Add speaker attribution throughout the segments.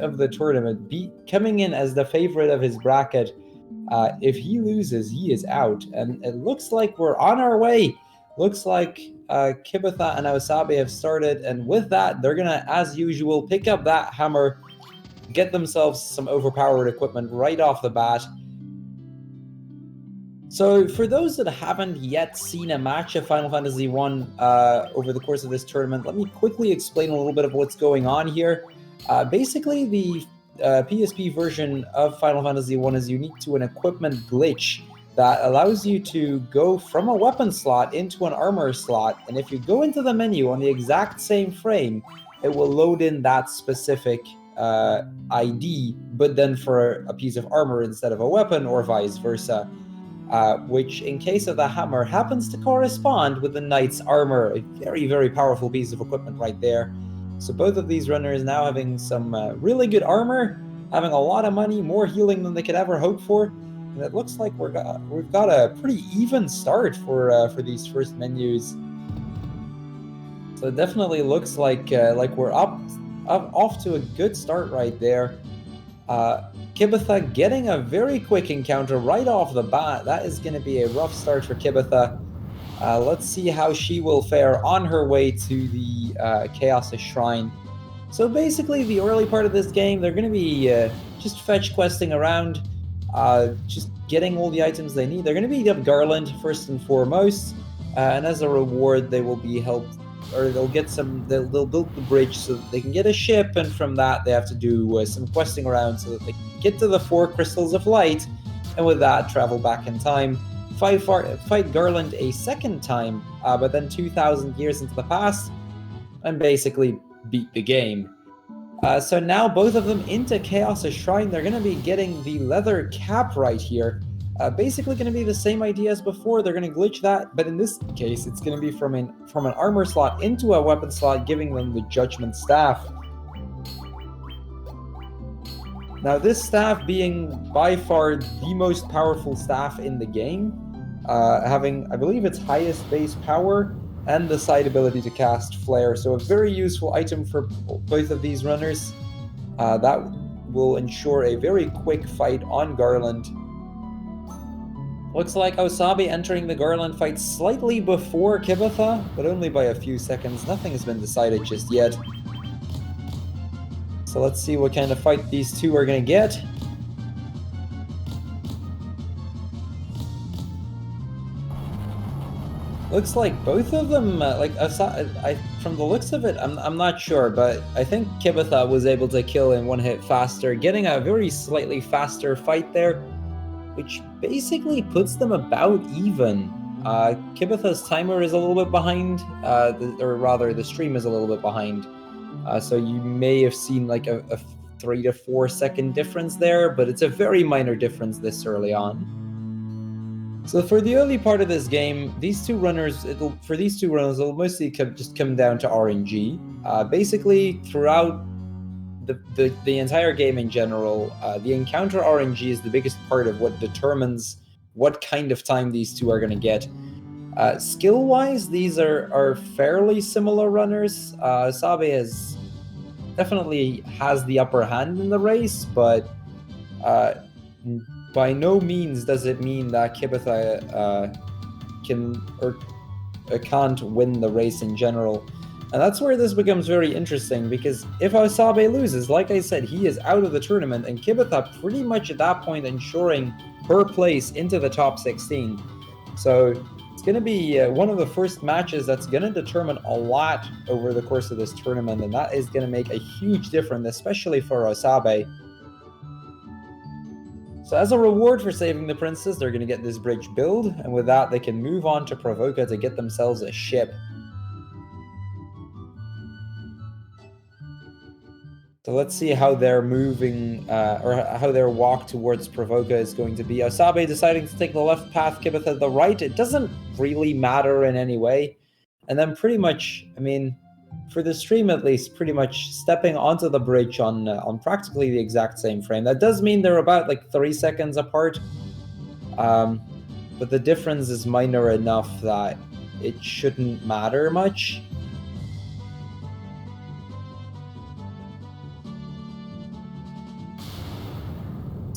Speaker 1: of the tournament, coming in as the favorite of his bracket. If he loses, he is out. And it looks like we're on our way. Looks like Kibetha and Ausabe have started, and with that, they're gonna, as usual, pick up that hammer, get themselves some overpowered equipment right off the bat. So for those that haven't yet seen a match of Final Fantasy I over the course of this tournament, let me quickly explain a little bit of what's going on here. Basically, the PSP version of Final Fantasy I is unique to an equipment glitch that allows you to go from a weapon slot into an armor slot, and if you go into the menu on the exact same frame, it will load in that specific ID, but then for a piece of armor instead of a weapon, or vice versa. Which, in case of the hammer, happens to correspond with the knight's armor. A very, very powerful piece of equipment right there. So both of these runners now having some really good armor, having a lot of money, more healing than they could ever hope for. And it looks like we've got a pretty even start for these first menus. So it definitely looks like we're off to a good start right there. Kibetha getting a very quick encounter right off the bat. That is going to be a rough start for Kibetha. Let's see how she will fare on her way to the Chaos Shrine. So basically, the early part of this game, they're going to be just fetch questing around, just getting all the items they need. They're going to beat up Garland first and foremost, and as a reward, they will be helped, or they'll get some. They'll build the bridge so that they can get a ship, and from that, they have to do some questing around so that they can get to the 4 crystals of light, and with that, travel back in time. Fight Garland a second time, but then 2,000 years into the past, and basically beat the game. So now both of them into Chaos Shrine. They're going to be getting the leather cap right here. Basically going to be the same idea as before. They're going to glitch that, but in this case, it's going to be from an armor slot into a weapon slot, giving them the Judgment Staff. Now, this staff being by far the most powerful staff in the game, having, I believe, its highest base power and the side ability to cast Flare. So a very useful item for both of these runners. That will ensure a very quick fight on Garland. Looks like Ausabe entering the Garland fight slightly before Kibetha, but only by a few seconds. Nothing has been decided just yet. So let's see what kind of fight these two are going to get. Looks like both of them, from the looks of it, I'm not sure, but I think Kibetha was able to kill in one hit faster, getting a very slightly faster fight there, which basically puts them about even. Kibetha's timer is a little bit behind, or rather, the stream is a little bit behind. So you may have seen like a 3 to 4 second difference there, but it's a very minor difference this early on. So for the early part of this game, these two runners, it'll mostly just come down to RNG. Basically, throughout the entire game in general, the encounter RNG is the biggest part of what determines what kind of time these two are going to get. Skill-wise, these are fairly similar runners. Ausabe definitely has the upper hand in the race, but by no means does it mean that Kibetha can't win the race in general. And that's where this becomes very interesting, because if Ausabe loses, like I said, he is out of the tournament, and Kibetha pretty much at that point ensuring her place into the top 16. So it's going to be one of the first matches that's going to determine a lot over the course of this tournament, and that is going to make a huge difference, especially for Ausabe. So as a reward for saving the princess, they're going to get this bridge build, and with that, they can move on to Provoca to get themselves a ship. So let's see how they're moving, or how their walk towards Provoca is going to be. Ausabe deciding to take the left path, Kibetha the right. It doesn't really matter in any way. And then pretty much, I mean, for the stream at least, pretty much stepping onto the bridge on practically the exact same frame. That does mean they're about like 3 seconds apart. But the difference is minor enough that it shouldn't matter much.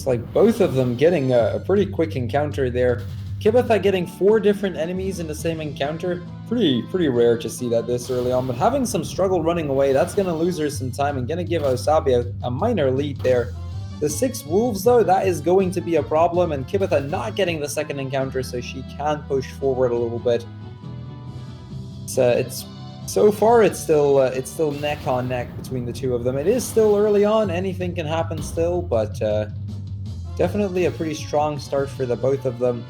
Speaker 1: Looks like both of them getting a pretty quick encounter there. Kibetha getting 4 different enemies in the same encounter. Pretty rare to see that this early on, but having some struggle running away, that's going to lose her some time and going to give Ausabe a minor lead there. The 6 wolves, though, that is going to be a problem, and Kibetha not getting the second encounter, so she can push forward a little bit. So far it's still neck on neck between the two of them. It is still early on; anything can happen still, but definitely a pretty strong start for the both of them.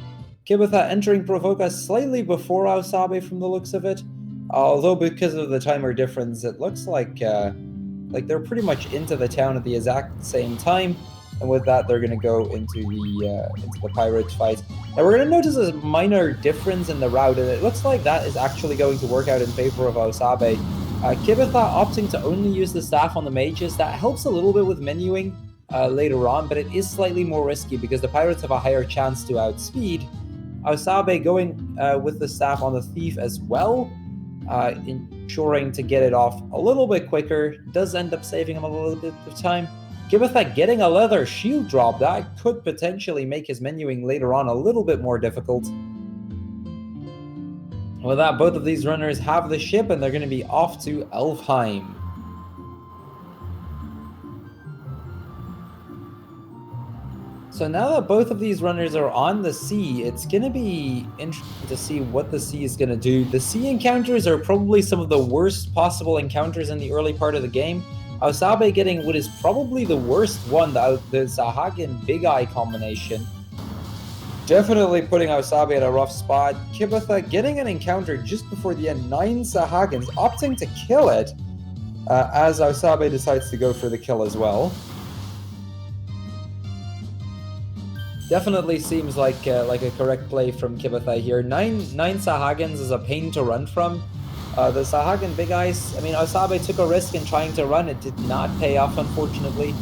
Speaker 1: Kibetha entering Provoca slightly before Ausabe from the looks of it, although because of the timer difference, it looks like they're pretty much into the town at the exact same time, and with that, they're going to go into the pirate fight. Now we're going to notice a minor difference in the route, and it looks like that is actually going to work out in favor of Ausabe. Kibetha opting to only use the staff on the mages, that helps a little bit with menuing later on, but it is slightly more risky because the pirates have a higher chance to outspeed. Ausabe going with the staff on the thief as well, ensuring to get it off a little bit quicker, does end up saving him a little bit of time. Kibetha getting a leather shield drop, that could potentially make his menuing later on a little bit more difficult. With that, both of these runners have the ship and they're going to be off to Elfheim. So now that both of these runners are on the sea, it's going to be interesting to see what the sea is going to do. The sea encounters are probably some of the worst possible encounters in the early part of the game. Ausabe getting what is probably the worst one, the Sahagin Big Eye combination. Definitely putting Ausabe at a rough spot. Kibetha getting an encounter just before the end. 9 Sahagins opting to kill it, as Ausabe decides to go for the kill as well. Definitely seems like a correct play from Kibetha here. 9 Sahagins is a pain to run from. The Sahagin Big Eyes, I mean, Ausabe took a risk in trying to run. It did not pay off, unfortunately.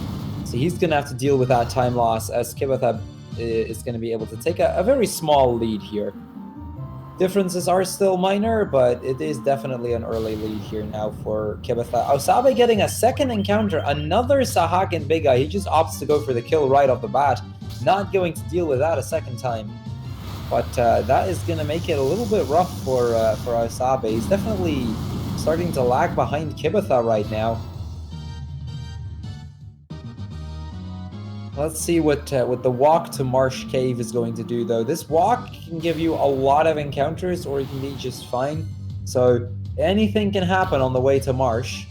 Speaker 1: So he's going to have to deal with that time loss, as Kibetha is going to be able to take a very small lead here. Differences are still minor, but it is definitely an early lead here now for Kibetha. Ausabe getting a second encounter, another Sahagin Big Eye. He just opts to go for the kill right off the bat. Not going to deal with that a second time. But that is going to make it a little bit rough for Ausabe. He's definitely starting to lag behind Kibetha right now. Let's see what the walk to Marsh Cave is going to do, though. This walk can give you a lot of encounters, or you can be just fine. So anything can happen on the way to Marsh.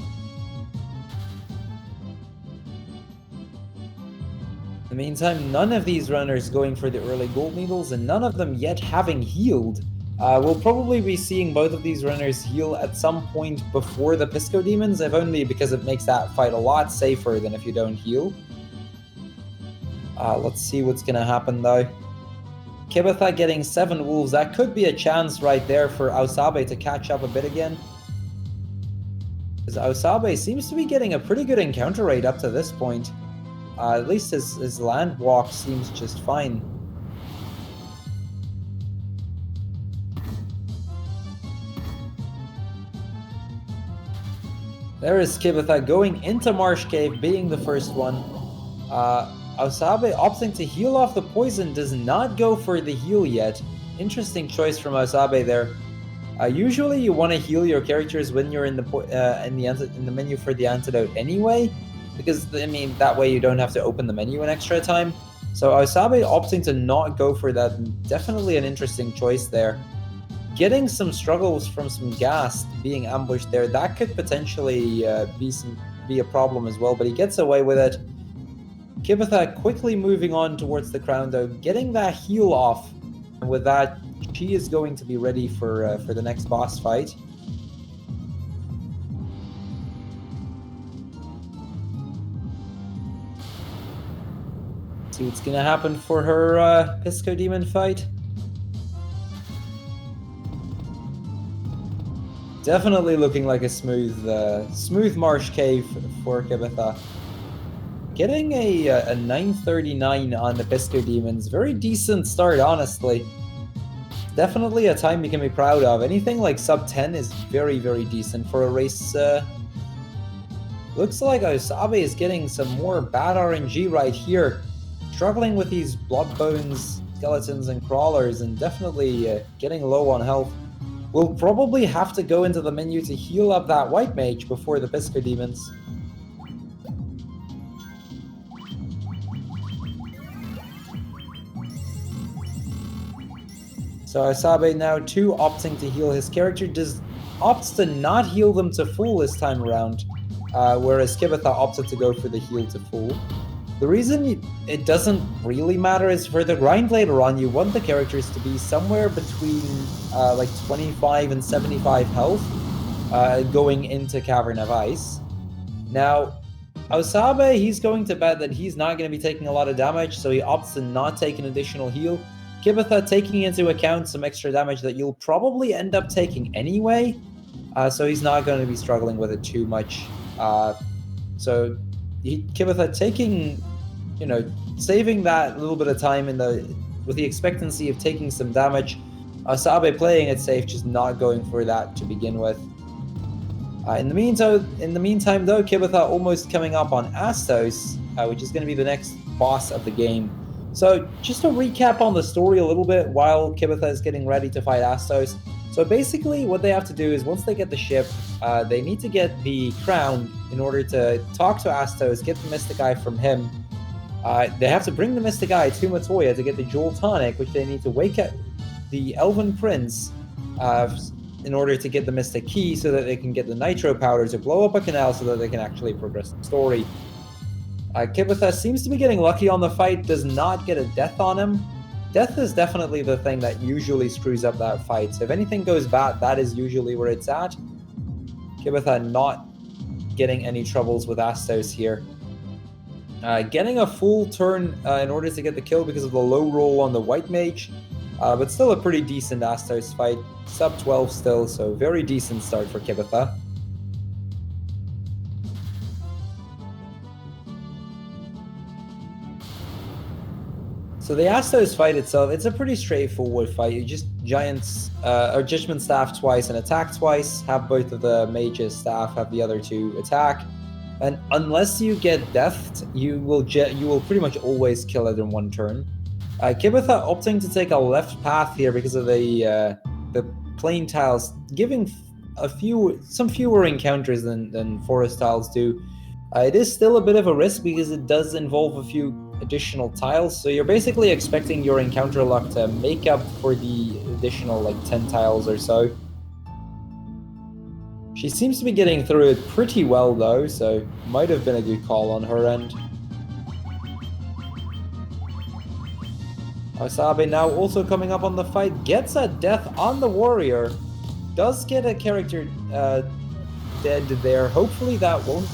Speaker 1: In the meantime, none of these runners going for the early gold needles, and none of them yet having healed. We'll probably be seeing both of these runners heal at some point before the Pisco Demons, if only because it makes that fight a lot safer than if you don't heal. Let's see what's going to happen, though. Kibetha getting 7 wolves. That could be a chance right there for Ausabe to catch up a bit again. Because Ausabe seems to be getting a pretty good encounter rate up to this point. At least his land walk seems just fine. There is Kibetha going into Marsh Cave, being the first one. Ausabe opting to heal off the poison, does not go for the heal yet. Interesting choice from Ausabe there. Usually you want to heal your characters when you're in the menu for the antidote anyway. Because, I mean, that way you don't have to open the menu an extra time. So Ausabe opting to not go for that, definitely an interesting choice there. Getting some struggles from some gas being ambushed there, that could potentially be a problem as well, but he gets away with it. Kibetha quickly moving on towards the crown, though, getting that heal off. And with that, she is going to be ready for the next boss fight. See what's gonna happen for her Pisco Demon fight. Definitely looking like a smooth Marsh Cave for Kibetha. Getting a 939 on the Pisco Demons. Very decent start, honestly. Definitely a time you can be proud of. Anything like sub 10 is very, very decent for a race. Looks like Ausabe is getting some more bad RNG right here. struggling with these blood bones, skeletons, and crawlers, and definitely getting low on health. We'll probably have to go into the menu to heal up that white mage before the Pisco demons. So Ausabe now too opting to heal his character, opts to not heal them to full this time around, whereas Kibetha opted to go for the heal to full. The reason it doesn't really matter is for the grind later on, you want the characters to be somewhere between like 25 and 75 health going into Cavern of Ice. Now, Ausabe, he's going to bet that he's not going to be taking a lot of damage, so he opts to not take an additional heal. Kibetha taking into account some extra damage that you'll probably end up taking anyway, so he's not going to be struggling with it too much. So Kibetha taking, saving that little bit of time with the expectancy of taking some damage. Ausabe playing it safe, just not going for that to begin with. In the meantime, though, Kibetha almost coming up on Astos, which is going to be the next boss of the game. So just to recap on the story a little bit while Kibetha is getting ready to fight Astos. So basically what they have to do is once they get the ship, they need to get the crown in order to talk to Astos, get the Mystic Eye from him. They have to bring the Mystic Eye to Matoya to get the Jewel Tonic, which they need to wake up the Elven Prince in order to get the Mystic Key so that they can get the Nitro Powder to blow up a canal so that they can actually progress the story. Kibetha seems to be getting lucky on the fight, does not get a death on him. Death is definitely the thing that usually screws up that fight. So if anything goes bad, that is usually where it's at. Kibetha not getting any troubles with Astos here. Getting a full turn in order to get the kill because of the low roll on the white mage. But still a pretty decent Astos fight. Sub 12 still, so very decent start for Kibetha. So the Astos fight itself, it's a pretty straightforward fight. You just Giants or Judgment Staff twice and attack twice. Have both of the mages staff, have the other two attack. And unless you get deathed, you will pretty much always kill it in one turn. Kibetha opting to take a left path here because of the plain tiles, giving some fewer encounters than forest tiles do. It is still a bit of a risk because it does involve a few additional tiles, so you're basically expecting your encounter luck to make up for the additional 10 tiles or so. She seems to be getting through it pretty well though, so might have been a good call on her end. Ausabe now also coming up on the fight, gets a death on the warrior, does get a character dead there. Hopefully that won't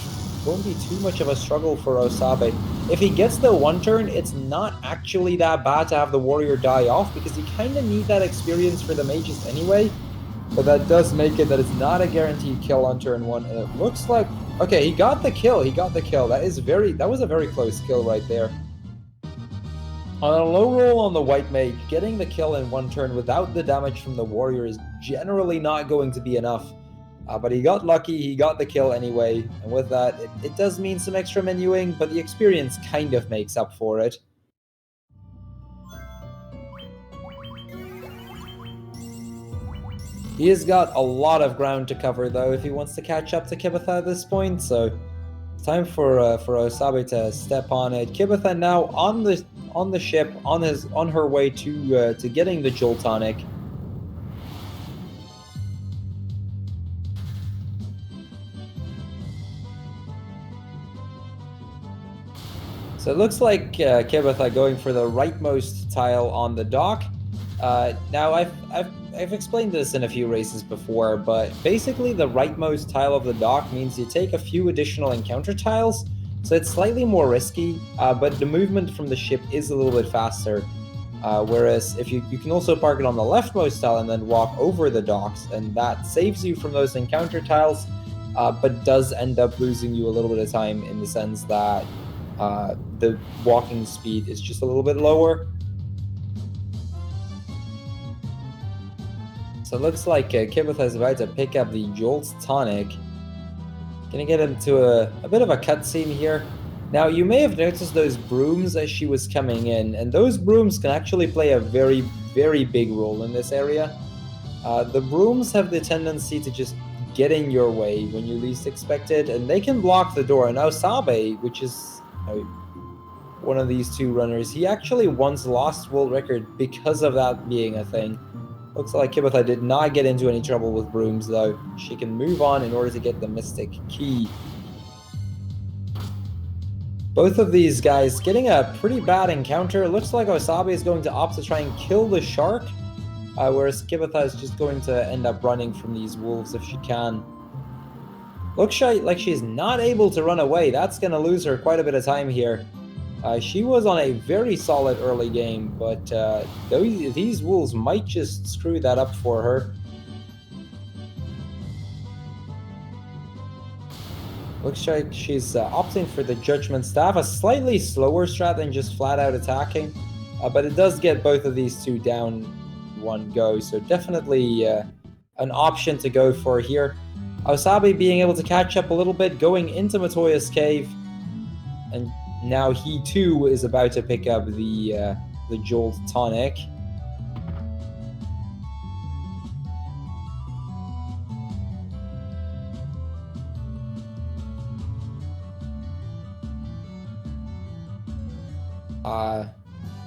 Speaker 1: be too much of a struggle for Ausabe. If he gets the one turn, it's not actually that bad to have the warrior die off because you kind of need that experience for the mages anyway. But that does make it that it's not a guaranteed kill on turn one. And it looks like, okay, he got the kill. That was a very close kill right there. On a low roll on the white mage, getting the kill in one turn without the damage from the warrior is generally not going to be enough. But he got lucky, he got the kill anyway, and with that, it does mean some extra menuing, but the experience kind of makes up for it. He has got a lot of ground to cover though if he wants to catch up to Kibetha at this point, so it's time for Ausabe to step on it. Kibetha now on the ship, on her way to getting the Jewel Tonic. So it looks like Kibetha going for the rightmost tile on the dock. Now I've explained this in a few races before, but basically the rightmost tile of the dock means you take a few additional encounter tiles, so it's slightly more risky, but the movement from the ship is a little bit faster. Whereas if you can also park it on the leftmost tile and then walk over the docks, and that saves you from those encounter tiles, but does end up losing you a little bit of time in the sense that the walking speed is just a little bit lower. So it looks like Kibetha is about to pick up the Jewel Tonic. Gonna get him to a bit of a cutscene here. Now, you may have noticed those brooms as she was coming in, and those brooms can actually play a very, very big role in this area. The brooms have the tendency to just get in your way when you least expect it, and they can block the door. And Ausabe, which is one of these two runners, he actually once lost world record because of that being a thing. Looks like Kibetha did not get into any trouble with brooms, though. She can move on in order to get the Mystic Key. Both of these guys getting a pretty bad encounter. Looks like Ausabe is going to opt to try and kill the shark, whereas Kibetha is just going to end up running from these wolves if she can. Looks like she's not able to run away. That's going to lose her quite a bit of time here. She was on a very solid early game, but these wolves might just screw that up for her. Looks like she's opting for the Judgment Staff, a slightly slower strat than just flat out attacking, but it does get both of these two down one go, so definitely an option to go for here. Ausabe being able to catch up a little bit, going into Matoya's cave, and now he too is about to pick up the Jolt Tonic.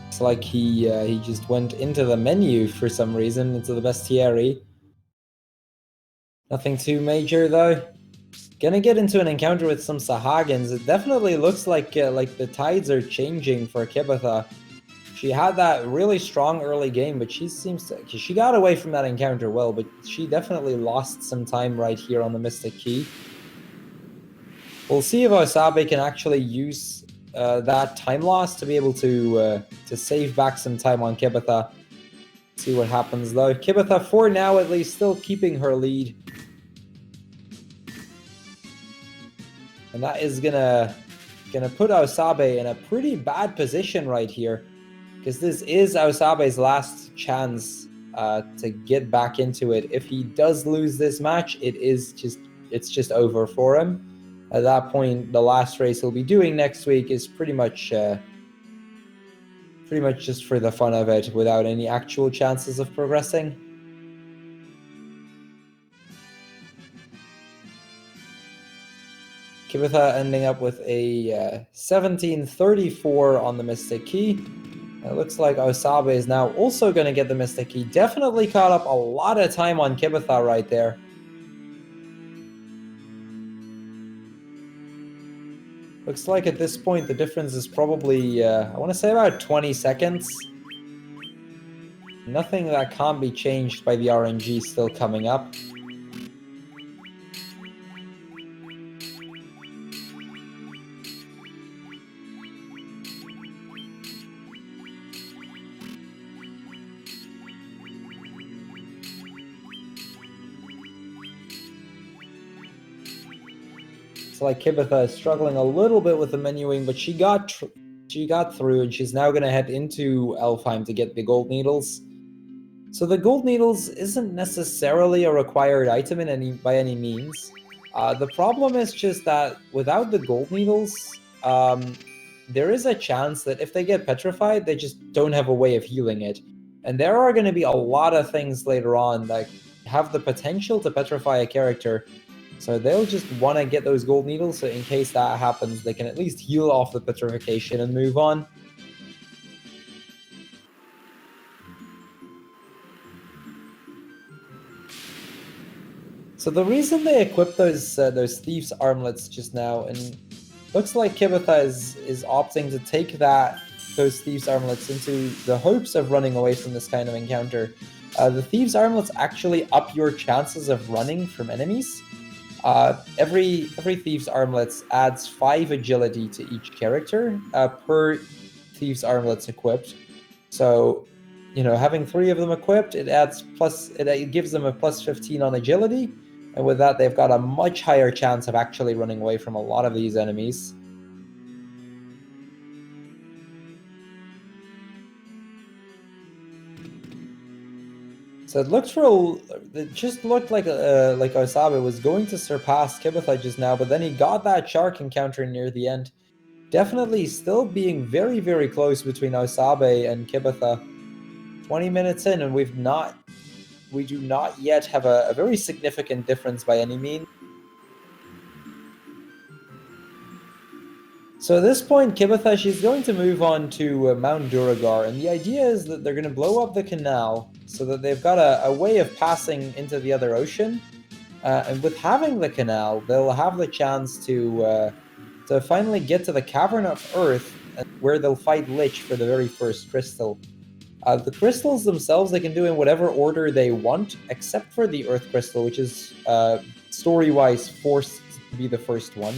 Speaker 1: It's like he just went into the menu for some reason, into the bestiary. Nothing too major though. Gonna get into an encounter with some Sahagins. It definitely looks like the tides are changing for Kibetha. She had that really strong early game, but she got away from that encounter well, but she definitely lost some time right here on the Mystic Key. We'll see if Ausabe can actually use that time loss to be able to save back some time on Kibetha. See what happens though. Kibetha, for now at least, still keeping her lead. And that is gonna put Ausabe in a pretty bad position right here, because this is Ausabe's last chance to get back into it. If he does lose this match, it's just over for him. At that point, the last race he'll be doing next week is pretty much just for the fun of it, without any actual chances of progressing. Kibetha ending up with a 1734 on the Mystic Key. It looks like Ausabe is now also going to get the Mystic Key. Definitely caught up a lot of time on Kibetha right there. Looks like at this point the difference is probably, I want to say about 20 seconds. Nothing that can't be changed by the RNG still coming up. Like Kibetha is struggling a little bit with the menuing, but she got through, and she's now going to head into Elfheim to get the gold needles. So the gold needles isn't necessarily a required item by any means. The problem is just that without the gold needles, there is a chance that if they get petrified, they just don't have a way of healing it. And there are going to be a lot of things later on that have the potential to petrify a character. So they'll just want to get those gold needles, so in case that happens, they can at least heal off the petrification and move on. So the reason they equipped those Thieves' Armlets just now, and looks like Kibetha is opting to take those Thieves' Armlets into the hopes of running away from this kind of encounter. The Thieves' Armlets actually up your chances of running from enemies. Every Thieves' Armlets adds 5 agility to each character per Thieves' Armlets equipped. So, having 3 of them equipped, it gives them a plus 15 on agility, and with that, they've got a much higher chance of actually running away from a lot of these enemies. So it just looked like Ausabe was going to surpass Kibetha just now, but then he got that shark encounter near the end. definitely still being very, very close between Ausabe and Kibetha. 20 minutes in, and we do not yet have a very significant difference by any means. So at this point, Kibetha, she's going to move on to Mount Duragar, and the idea is that they're going to blow up the canal so that they've got a way of passing into the other ocean. And with having the canal, they'll have the chance to finally get to the Cavern of Earth, where they'll fight Lich for the very first crystal. The crystals themselves, they can do in whatever order they want, except for the Earth Crystal, which is story-wise forced to be the first one.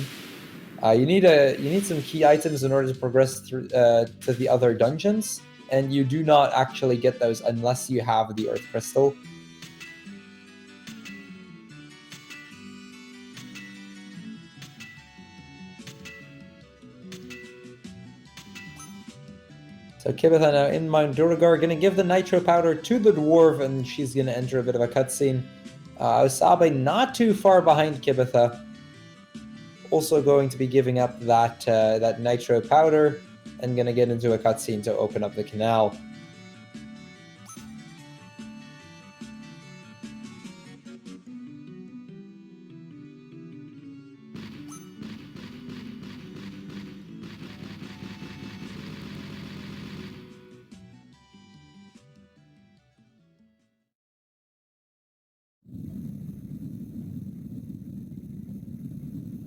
Speaker 1: You need some key items in order to progress through to the other dungeons, and you do not actually get those unless you have the Earth Crystal. So Kibetha now in Mount Duragar, going to give the Nitro Powder to the Dwarf, and she's going to enter a bit of a cutscene. Ausabe not too far behind Kibetha. Also going to be giving up that Nitro Powder, and going to get into a cutscene to open up the canal.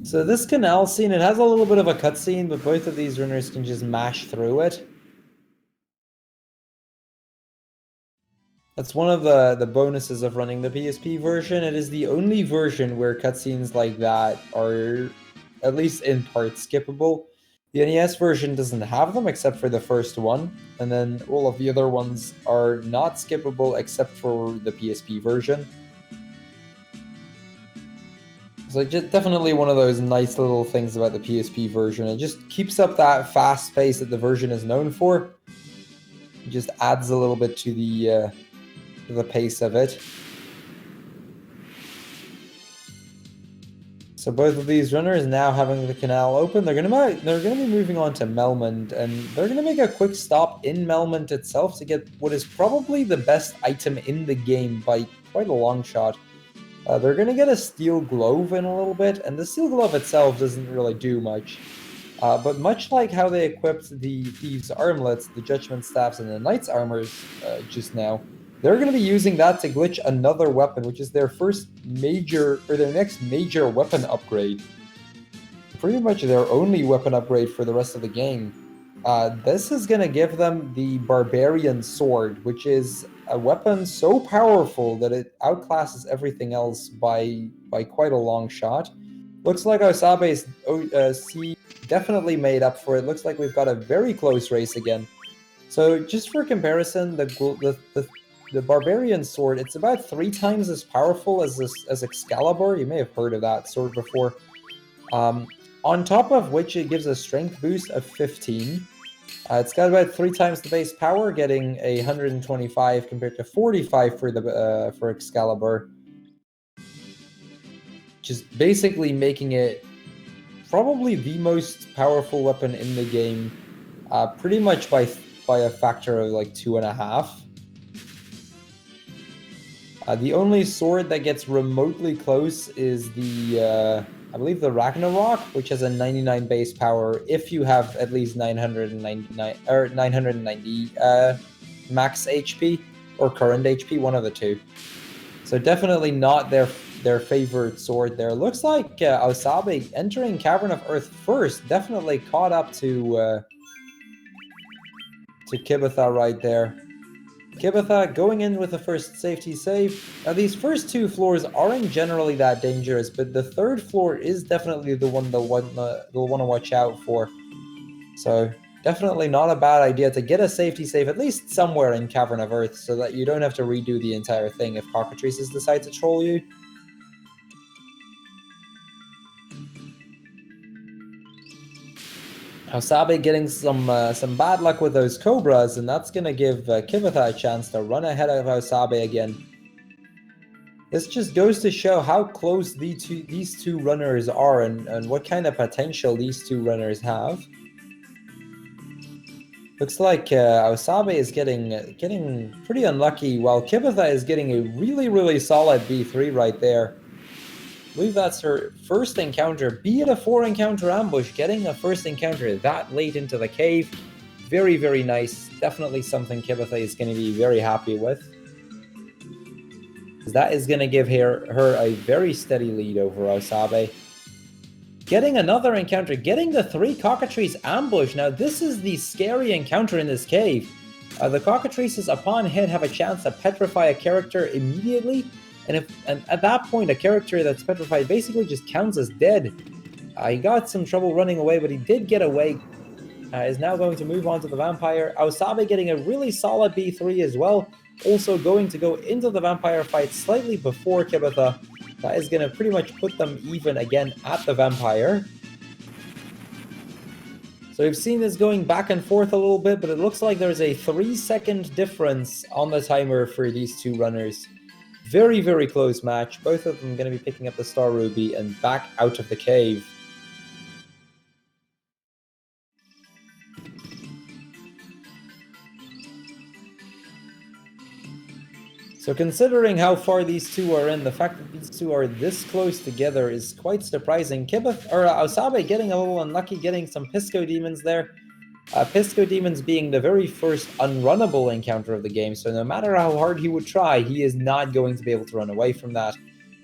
Speaker 1: So this canal scene, it has a little bit of a cutscene, but both of these runners can just mash through it. That's one of the bonuses of running the PSP version. It is the only version where cutscenes like that are, at least in part, skippable. The NES version doesn't have them except for the first one, and then all of the other ones are not skippable except for the PSP version. So just definitely one of those nice little things about the PSP version. It just keeps up that fast pace that the version is known for. It just adds a little bit to the pace of it. So both of these runners now having the canal open, they're gonna be moving on to Melmond, and they're gonna make a quick stop in Melmond itself to get what is probably the best item in the game by quite a long shot. They're gonna get a steel glove in a little bit, and the steel glove itself doesn't really do much. But much like how they equipped the Thieves' Armlets, the Judgment Staffs, and the Knight's Armors just now, they're going to be using that to glitch another weapon, which is their their next major weapon upgrade. Pretty much their only weapon upgrade for the rest of the game. This is going to give them the Barbarian Sword, which is a weapon so powerful that it outclasses everything else by quite a long shot. Looks like Ausabe's C definitely made up for it. Looks like we've got a very close race again. So just for comparison, the Barbarian Sword, it's about 3 times as powerful as Excalibur. You may have heard of that sword before. On top of which it gives a strength boost of 15. It's got about 3 times the base power, getting 125 compared to 45 for Excalibur. Just basically making it probably the most powerful weapon in the game, pretty much by a factor of like 2.5. The only sword that gets remotely close is I believe the Ragnarok, which has a 99 base power if you have at least 999 or 990 max HP or current HP, one of the two. So definitely not their favorite sword there. Looks like Ausabe entering Cavern of Earth first, definitely caught up to Kibetha right there. Kibetha going in with the first safety save. Now these first 2 floors aren't generally that dangerous, but the 3rd floor is definitely the one they'll want to watch out for. So definitely not a bad idea to get a safety save at least somewhere in Cavern of Earth so that you don't have to redo the entire thing if cockatrices decide to troll you. Ausabe getting some bad luck with those Cobras, and that's going to give Kibetha a chance to run ahead of Ausabe again. This just goes to show how close these two runners are and what kind of potential these 2 runners have. Looks like Ausabe is getting pretty unlucky, while Kibetha is getting a really solid B3 right there. I believe that's her first encounter, be it a 4-encounter ambush, getting a first encounter that late into the cave. Very nice. Definitely something Kibetha is going to be very happy with. That is going to give her a very steady lead over Ausabe. Getting another encounter, getting the 3 cockatrice ambush. Now, this is the scary encounter in this cave. The cockatrices, upon hit, have a chance to petrify a character immediately. And at that point, a character that's petrified basically just counts as dead. He got some trouble running away, but he did get away. Is now going to move on to the vampire. Ausabe getting a really solid B3 as well. Also going to go into the vampire fight slightly before Kibetha. That is going to pretty much put them even again at the vampire. So we've seen this going back and forth a little bit, but it looks like there's a 3-second difference on the timer for these two runners. Very close match. Both of them going to be picking up the Star Ruby and back out of the cave. So considering how far these two are in, the fact that these two are this close together is quite surprising. Ausabe getting a little unlucky, getting some Pisco Demons there. Pisco Demons being the very first unrunnable encounter of the game, so no matter how hard he would try, he is not going to be able to run away from that.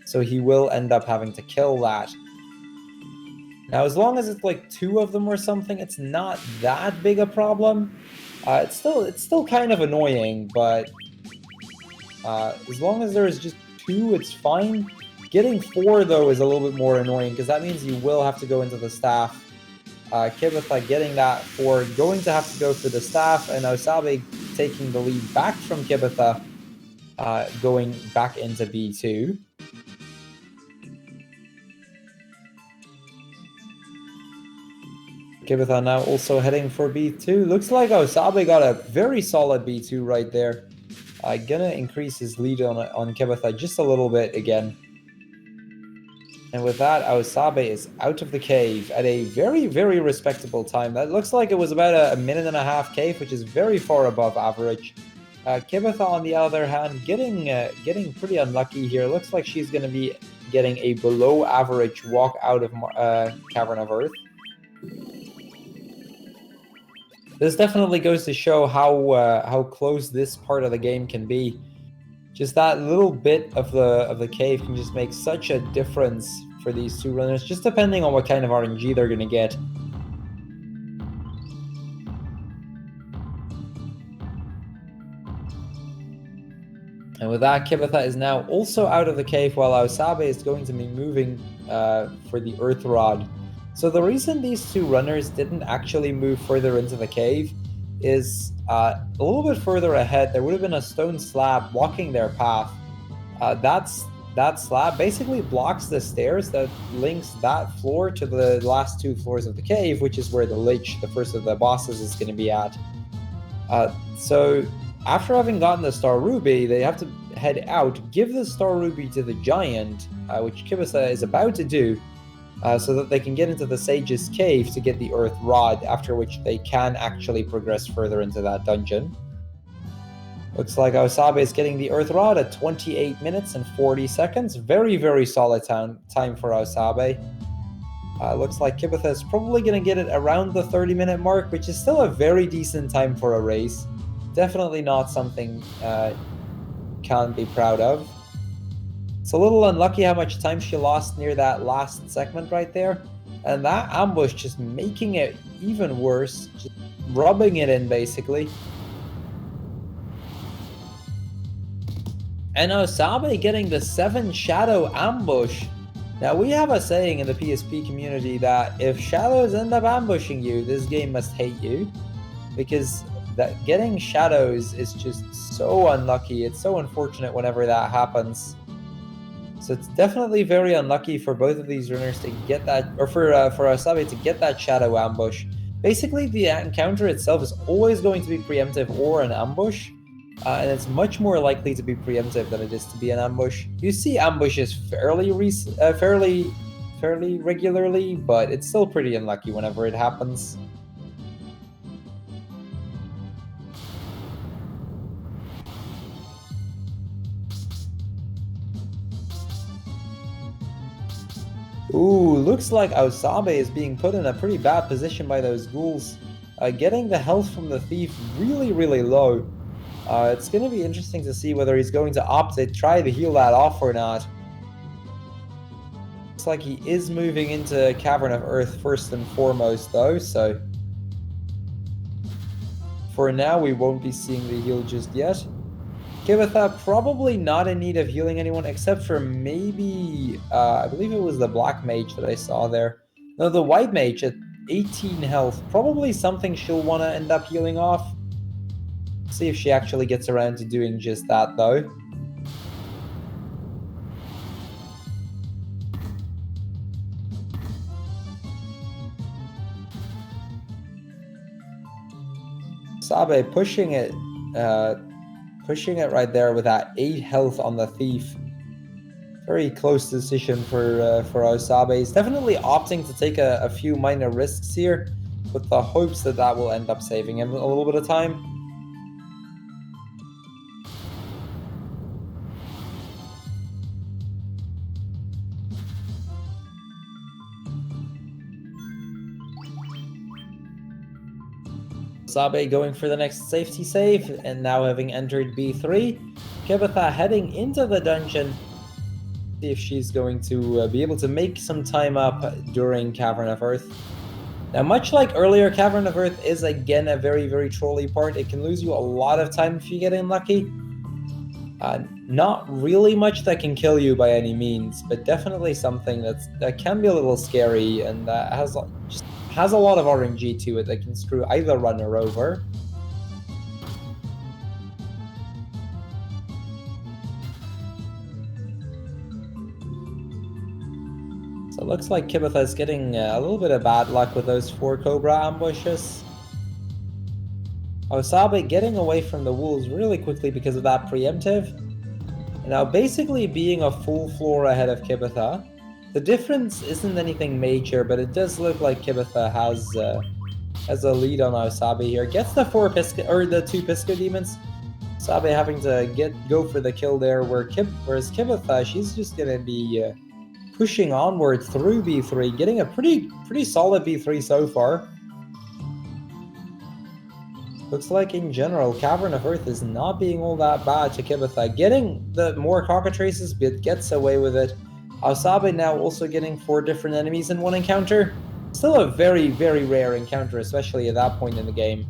Speaker 1: So he will end up having to kill that. Now, as long as it's like 2 of them or something, it's not that big a problem. It's still kind of annoying, but as long as there's just 2, it's fine. Getting 4, though, is a little bit more annoying, because that means you will have to go into the staff. Kibetha getting that 4, going to have to go for the staff, and Ausabe taking the lead back from Kibetha, going back into B2. Kibetha now also heading for B2. Looks like Ausabe got a very solid B2 right there. Gonna increase his lead on Kibetha just a little bit again. And with that, Ausabe is out of the cave at a very respectable time. That looks like it was about a 1.5-minute cave, which is very far above average. Kibetha, on the other hand, getting pretty unlucky here. Looks like she's going to be getting a below average walk out of Cavern of Earth. This definitely goes to show how close this part of the game can be. Just that little bit of the cave can just make such a difference for these two runners, just depending on what kind of RNG they're going to get. And with that, Kibetha is now also out of the cave, while Ausabe is going to be moving for the Earth Rod. So the reason these two runners didn't actually move further into the cave is a little bit further ahead, there would have been a stone slab blocking their path. That slab basically blocks the stairs that links that floor to the last 2 floors of the cave, which is where the Lich, the first of the bosses, is going to be at. So after having gotten the Star Ruby, they have to head out, give the Star Ruby to the Giant, which Kibetha is about to do, so that they can get into the Sage's Cave to get the Earth Rod, after which they can actually progress further into that dungeon. Looks like Ausabe is getting the Earth Rod at 28 minutes and 40 seconds. Very solid time for Ausabe. Looks like Kibetha is probably going to get it around the 30-minute mark, which is still a very decent time for a race. Definitely not something can't be proud of. It's a little unlucky how much time she lost near that last segment right there. And that ambush just making it even worse. Just rubbing it in, basically. And Ausabe getting the 7 Shadow ambush. Now, we have a saying in the PSP community that if shadows end up ambushing you, this game must hate you. Because that getting shadows is just so unlucky. It's so unfortunate whenever that happens. So it's definitely very unlucky for both of these runners to get that, or for Ausabe to get that shadow ambush. Basically, the encounter itself is always going to be preemptive or an ambush. And it's much more likely to be preemptive than it is to be an ambush. You see ambushes fairly regularly, but it's still pretty unlucky whenever it happens. Ooh, looks like Ausabe is being put in a pretty bad position by those ghouls. Getting the health from the thief really, really low. It's going to be interesting to see whether he's going to opt to try to heal that off or not. Looks like he is moving into Cavern of Earth first and foremost, though, so for now we won't be seeing the heal just yet. Kibetha probably not in need of healing anyone except for maybe, I believe it was the black mage that I saw there. No, the white mage at 18 health. Probably something she'll want to end up healing off. See if she actually gets around to doing just that, though. Sabe pushing it right there with that 8 health on the thief. Very close decision for Ausabe. He's definitely opting to take a few minor risks here, with the hopes that that will end up saving him a little bit of time. Ausabe going for the next safety save, and now having entered B3, Kibetha heading into the dungeon. See if she's going to be able to make some time up during Cavern of Earth. Now, much like earlier, Cavern of Earth is again a very, very trolly part. It can lose you a lot of time if you get unlucky. Not really much that can kill you by any means, but definitely something that can be a little scary and has a lot of RNG to it that can screw either runner over. So it looks like Kibetha is getting a little bit of bad luck with those 4 Cobra ambushes. Ausabe getting away from the wolves really quickly because of that preemptive. And now basically being a full floor ahead of Kibetha. The difference isn't anything major, but it does look like Kibetha has a lead on Ausabe here. Gets the 2 Pisco Demons. Ausabe having to go for the kill there, whereas Kibetha, she's just gonna be pushing onward through B3, getting a pretty solid B3 so far. Looks like in general, Cavern of Earth is not being all that bad to Kibetha. Getting the more cockatrices, but gets away with it. Ausabe now also getting 4 different enemies in one encounter. Still a very, very rare encounter, especially at that point in the game.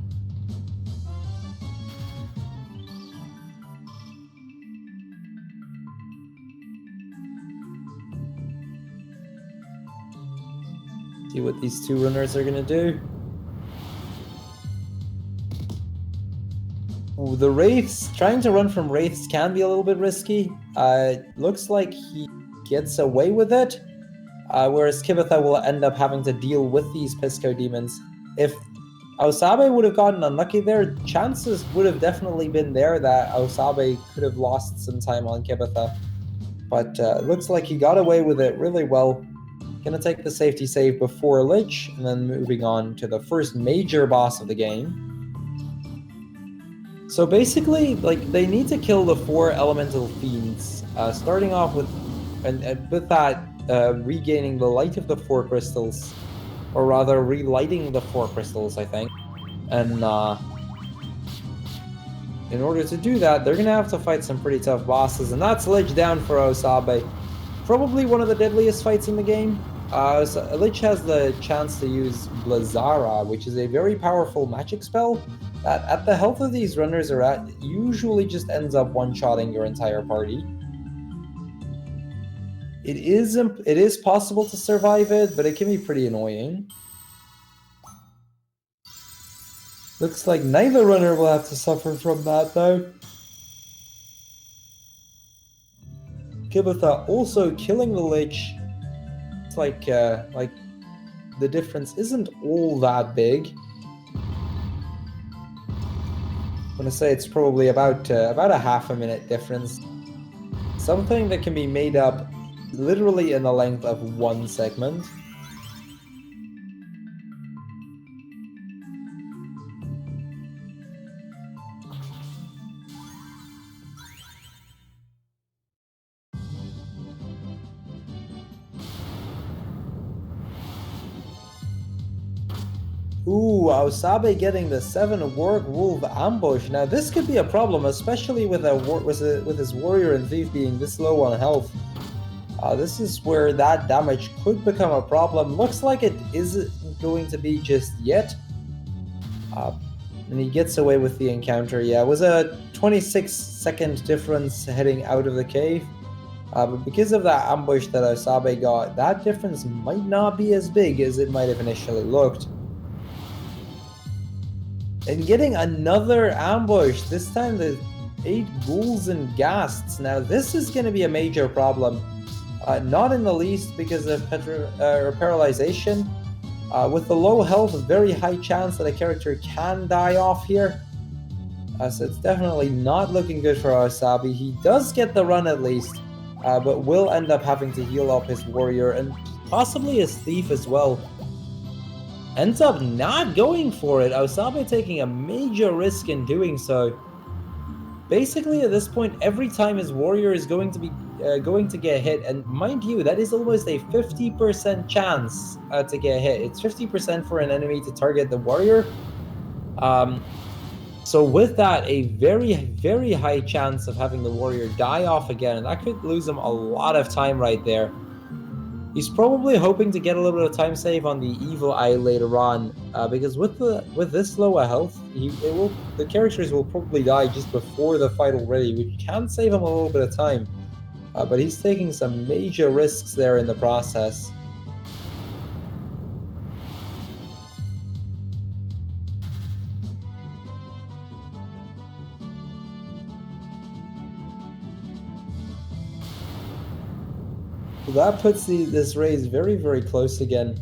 Speaker 1: See what these 2 runners are gonna do. Ooh, the Wraiths, trying to run from Wraiths can be a little bit risky. Looks like he gets away with it, whereas Kibetha will end up having to deal with these Pisco Demons. If Ausabe would have gotten unlucky there, chances would have definitely been there that Ausabe could have lost some time on Kibetha. But looks like he got away with it really well. Gonna take the safety save before Lich, and then moving on to the first major boss of the game. So basically, like, they need to kill the 4 elemental fiends, starting off with, and with that, regaining the light of the 4 crystals, or rather, relighting the 4 crystals, I think. And in order to do that, they're gonna have to fight some pretty tough bosses, and that's Lich down for Ausabe. Probably one of the deadliest fights in the game. So Lich has the chance to use Blazara, which is a very powerful magic spell that, at the health of these runners are at, usually just ends up one-shotting your entire party. It is possible to survive it, but it can be pretty annoying. Looks like neither runner will have to suffer from that, though. Kibetha also killing the Lich. It's like the difference isn't all that big. I'm gonna say it's probably about a half a minute difference. Something that can be made up literally in the length of 1 segment. Ooh, Ausabe getting the 7 Warg Wolf ambush. Now this could be a problem, especially with with his warrior and thief being this low on health. This is where that damage could become a problem. Looks like it isn't going to be just yet. And he gets away with the encounter. Yeah, it was a 26-second difference heading out of the cave. But because of that ambush that Ausabe got, that difference might not be as big as it might have initially looked. And getting another ambush, this time the 8 ghouls and ghasts. Now this is going to be a major problem. Not in the least because of paralyzation. With the low health, a very high chance that a character can die off here. So it's definitely not looking good for Ausabe. He does get the run at least, but will end up having to heal up his warrior and possibly his thief as well. Ends up not going for it. Ausabe taking a major risk in doing so. Basically, at this point, every time his warrior is going to get hit, and mind you, that is almost a 50% chance to get hit. It's 50% for an enemy to target the warrior. So with that, a very, very high chance of having the warrior die off again, and that could lose him a lot of time right there. He's probably hoping to get a little bit of time save on the Evil Eye later on, because with this low a health, the characters will probably die just before the fight already, which can save him a little bit of time. But he's taking some major risks there in the process. That puts this raise very, very close again.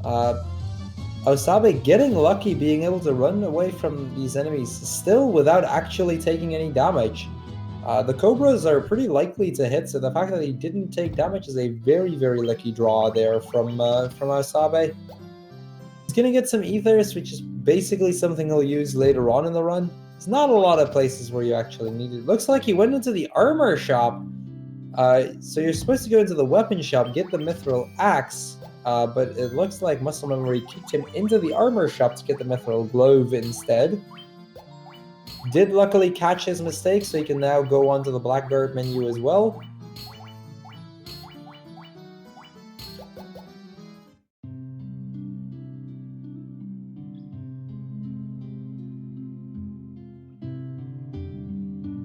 Speaker 1: Ausabe getting lucky, being able to run away from these enemies still without actually taking any damage. The Cobras are pretty likely to hit, so the fact that he didn't take damage is a very, very lucky draw there from Ausabe. He's going to get some Ethers, which is basically something he'll use later on in the run. There's not a lot of places where you actually need it. Looks like he went into the armor shop. So you're supposed to go into the weapon shop, get the Mithril Axe, but it looks like Muscle Memory kicked him into the armor shop to get the Mithril Glove instead. Did luckily catch his mistake, so he can now go onto the Blackguard menu as well.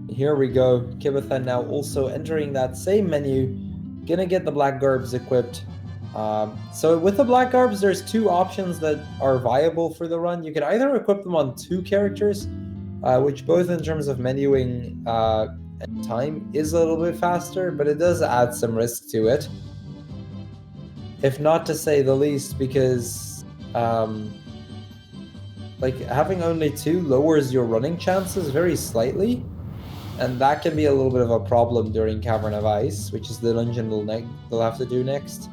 Speaker 1: Here we go. Kibetha now also entering that same menu. Gonna get the Black Garbs equipped. So with the Black Garbs, there's 2 options that are viable for the run. You can either equip them on 2 characters, which both in terms of menuing and time is a little bit faster, but it does add some risk to it. If not to say the least, because like having only 2 lowers your running chances very slightly. And that can be a little bit of a problem during Cavern of Ice, which is the dungeon they'll have to do next.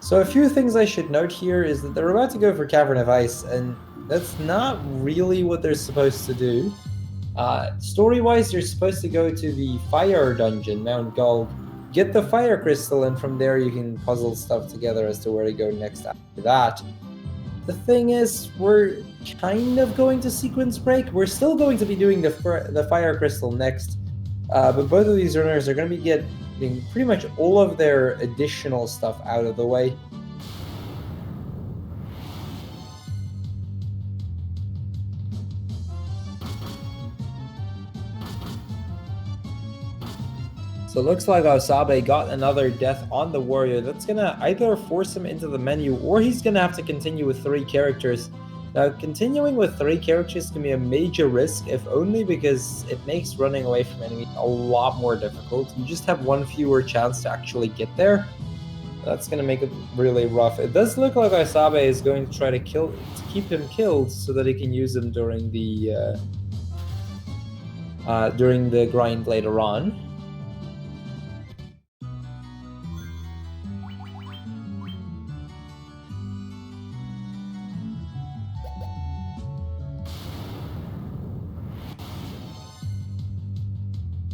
Speaker 1: So a few things I should note here is that they're about to go for Cavern of Ice, and that's not really what they're supposed to do. Story-wise, you're supposed to go to the Fire Dungeon, Mount Gulg, get the Fire Crystal, and from there you can puzzle stuff together as to where to go next after that. The thing is, we're kind of going to sequence break. We're still going to be doing the Fire Crystal next, but both of these runners are going to be getting pretty much all of their additional stuff out of the way. So it looks like Ausabe got another death on the warrior. That's going to either force him into the menu, or he's going to have to continue with 3 characters. Now, continuing with 3 characters can be a major risk, if only because it makes running away from enemies a lot more difficult. You just have 1 fewer chance to actually get there. That's going to make it really rough. It does look like Ausabe is going to try to keep him killed so that he can use him during the grind later on.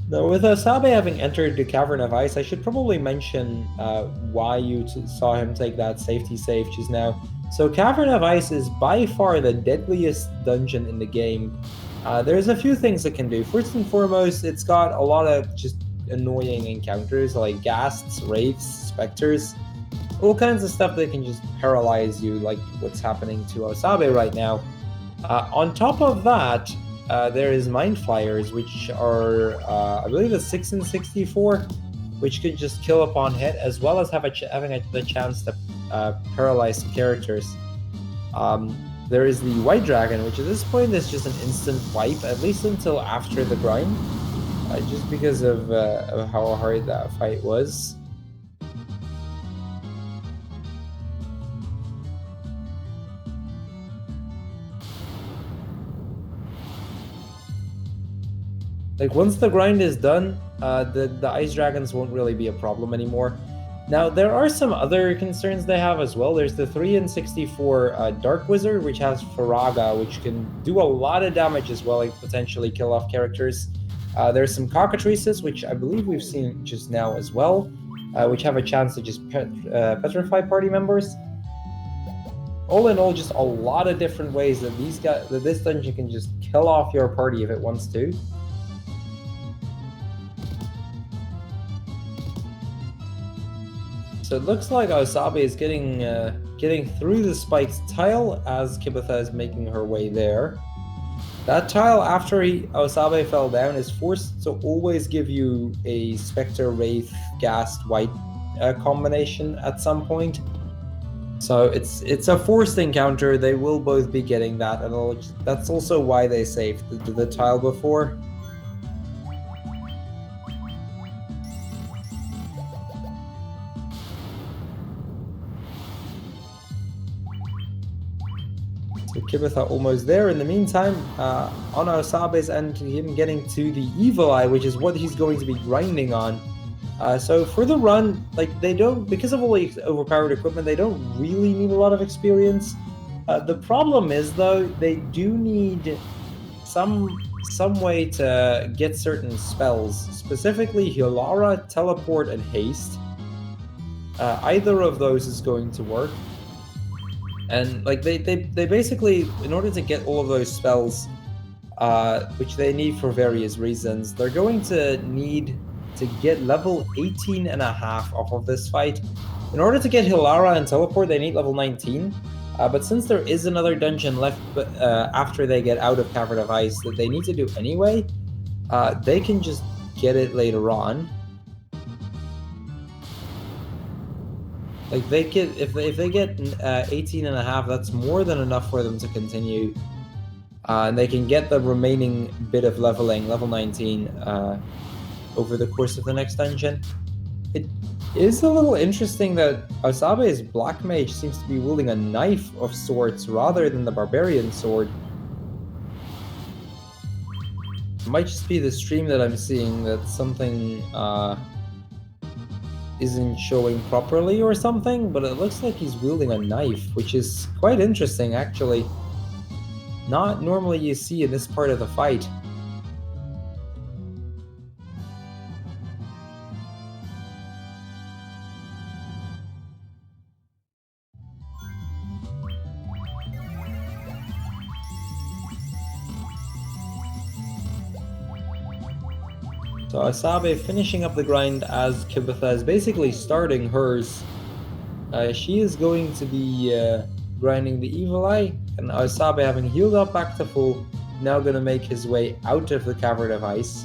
Speaker 1: Now, with Ausabe having entered the Cavern of Ice, I should probably mention why you saw him take that safety save just now. So Cavern of Ice is by far the deadliest dungeon in the game. There's a few things it can do. First and foremost, it's got a lot of just annoying encounters like ghasts, wraiths, specters, all kinds of stuff that can just paralyze you, like what's happening to Ausabe right now. On top of that, there is Mind Flyers, which are, I believe, a 6 and 64, which could just kill upon hit, as well as having the chance to paralyze characters. There is the White Dragon, which at this point is just an instant wipe, at least until after the grind, just because of how hard that fight was. Like, once the grind is done, the Ice Dragons won't really be a problem anymore. Now, there are some other concerns they have as well. There's the 3 and 64 Dark Wizard, which has Faraga, which can do a lot of damage as well, like potentially kill off characters. There's some Cockatrices, which I believe we've seen just now as well, which have a chance to just petrify party members. All in all, just a lot of different ways that this dungeon can just kill off your party if it wants to. So it looks like Ausabe is getting through the spiked tile as Kibetha is making her way there. That tile, after Ausabe fell down, is forced to always give you a Spectre, Wraith, Ghast, White combination at some point. So it's a forced encounter. They will both be getting that, and that's also why they saved the tile before. So Kibetha almost there. In the meantime, on Ausabe's end, him getting to the Evil Eye, which is what he's going to be grinding on. So for the run, like, they don't, because of all the overpowered equipment, they don't really need a lot of experience. The problem is, though, they do need some way to get certain spells, specifically Hilara, Teleport, and Haste. Either of those is going to work. And like they basically, in order to get all of those spells, which they need for various reasons, they're going to need to get level 18 and a half off of this fight. In order to get Hilara and Teleport, they need level 19. But since there is another dungeon left after they get out of Cavern of Ice that they need to do anyway, they can just get it later on. Like, they get, if they get 18 and a half, that's more than enough for them to continue. And they can get the remaining bit of leveling, level 19, over the course of the next dungeon. It is a little interesting that Ausabe's Black Mage seems to be wielding a knife of sorts rather than the Barbarian sword. It might just be the stream that I'm seeing that something isn't showing properly or something, but it looks like he's wielding a knife, which is quite interesting, actually. Not normally you see in this part of the fight. So Ausabe finishing up the grind as Kibetha is basically starting hers. She is going to be grinding the Evil Eye, and Ausabe, having healed up back to full, now going to make his way out of the Cavern of Ice.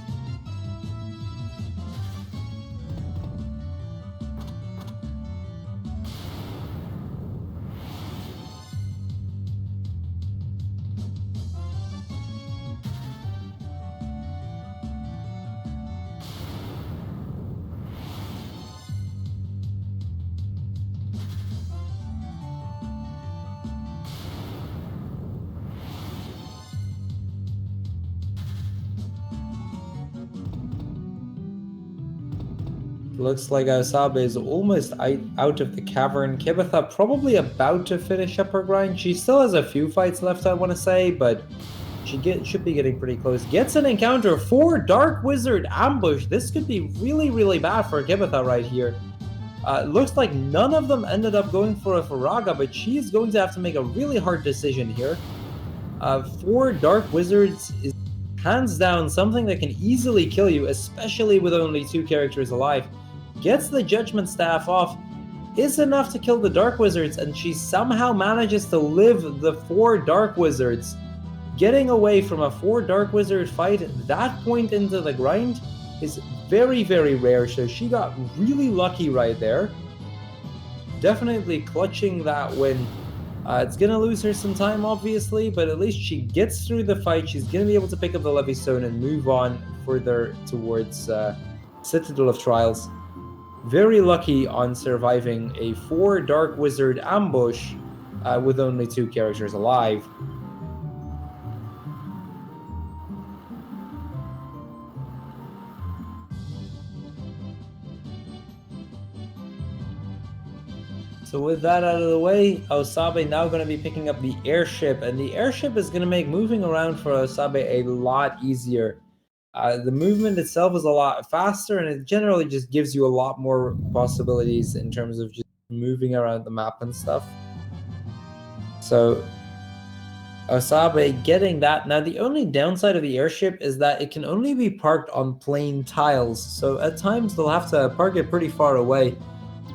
Speaker 1: Looks like Ausabe is almost out of the cavern. Kibetha probably about to finish up her grind. She still has a few fights left, I want to say, but she should be getting pretty close. Gets an encounter for Dark Wizard Ambush. This could be really, really bad for Kibetha right here. Looks like none of them ended up going for a Faraga, but she's going to have to make a really hard decision here. 4 Dark Wizards is hands down something that can easily kill you, especially with only 2 characters alive. Gets the Judgment Staff off, is enough to kill the Dark Wizards, and she somehow manages to live the 4 Dark Wizards. Getting away from a 4 Dark Wizard fight that point into the grind is very, very rare, so she got really lucky right there. Definitely clutching that win. It's going to lose her some time, obviously, but at least she gets through the fight. She's going to be able to pick up the Levy Stone and move on further towards Citadel of Trials. Very lucky on surviving a 4 Dark Wizard ambush with only 2 characters alive. So with that out of the way, Ausabe now going to be picking up the airship, and the airship is going to make moving around for Ausabe a lot easier. The movement itself is a lot faster, and it generally just gives you a lot more possibilities in terms of just moving around the map and stuff. So Ausabe getting that. Now the only downside of the airship is that it can only be parked on plain tiles, so at times they'll have to park it pretty far away.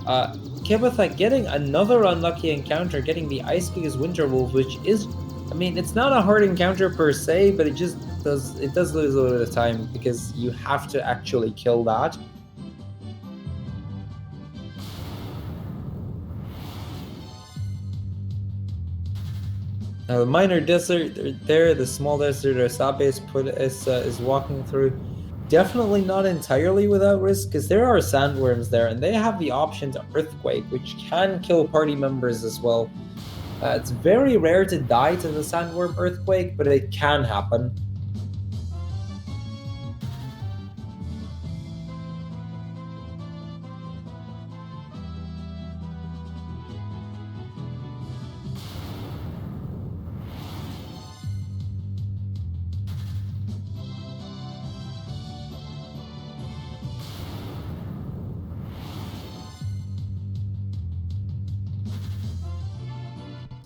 Speaker 1: Kibetha getting another unlucky encounter, getting the Ice King's Winter Wolf, which is, I mean, it's not a hard encounter per se, but it does lose a little bit of time because you have to actually kill that. Now the minor desert there, the small desert Ausabe is walking through. Definitely not entirely without risk, because there are sandworms there, and they have the option to Earthquake, which can kill party members as well. It's very rare to die to the sandworm Earthquake, but it can happen.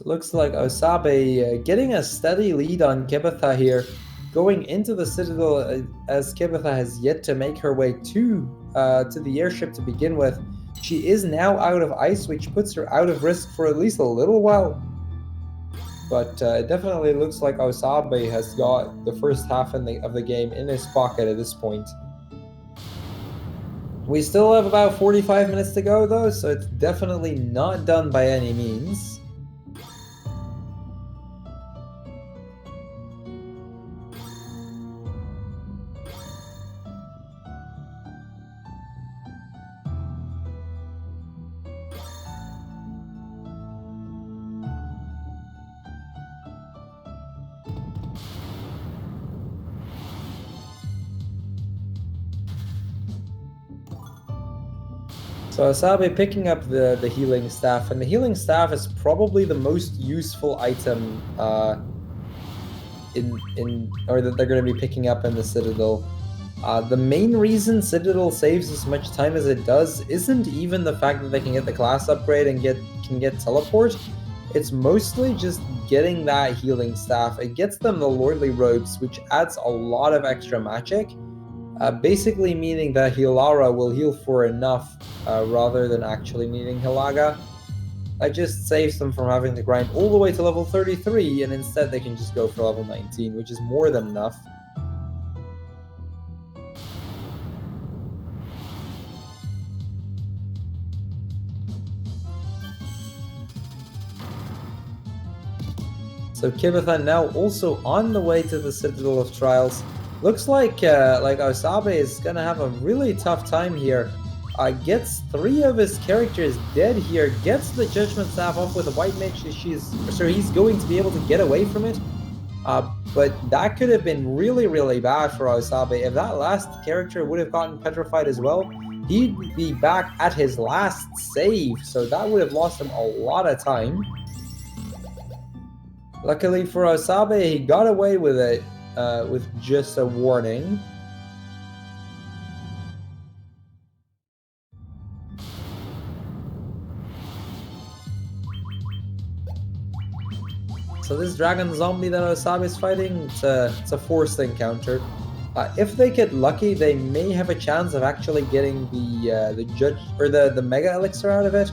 Speaker 1: Looks like Ausabe getting a steady lead on Kibetha here, going into the Citadel as Kibetha has yet to make her way to the airship to begin with. She is now out of ice, which puts her out of risk for at least a little while. But it definitely looks like Ausabe has got the first half of the game in his pocket at this point. We still have about 45 minutes to go though, so it's definitely not done by any means. So Ausabe picking up the healing staff, and the healing staff is probably the most useful item that they're going to be picking up in the Citadel. The main reason Citadel saves as much time as it does isn't even the fact that they can get the class upgrade and can get teleport. It's mostly just getting that healing staff. It gets them the Lordly Robes, which adds a lot of extra magic. Basically meaning that Hilara will heal for enough rather than actually needing Hilaga. That just saves them from having to grind all the way to level 33, and instead they can just go for level 19, which is more than enough. So Kibetha now also on the way to the Citadel of Trials. Looks like Ausabe is gonna have a really tough time here. Gets 3 of his characters dead here. Gets the Judgment Staff off with a White Mage. So he's going to be able to get away from it. But that could have been really, really bad for Ausabe. If that last character would have gotten petrified as well, he'd be back at his last save. So that would have lost him a lot of time. Luckily for Ausabe, he got away with it. With just a warning. So this dragon zombie that Ausabe is fighting, it's a forced encounter. If they get lucky, they may have a chance of actually getting the judge or the mega elixir out of it.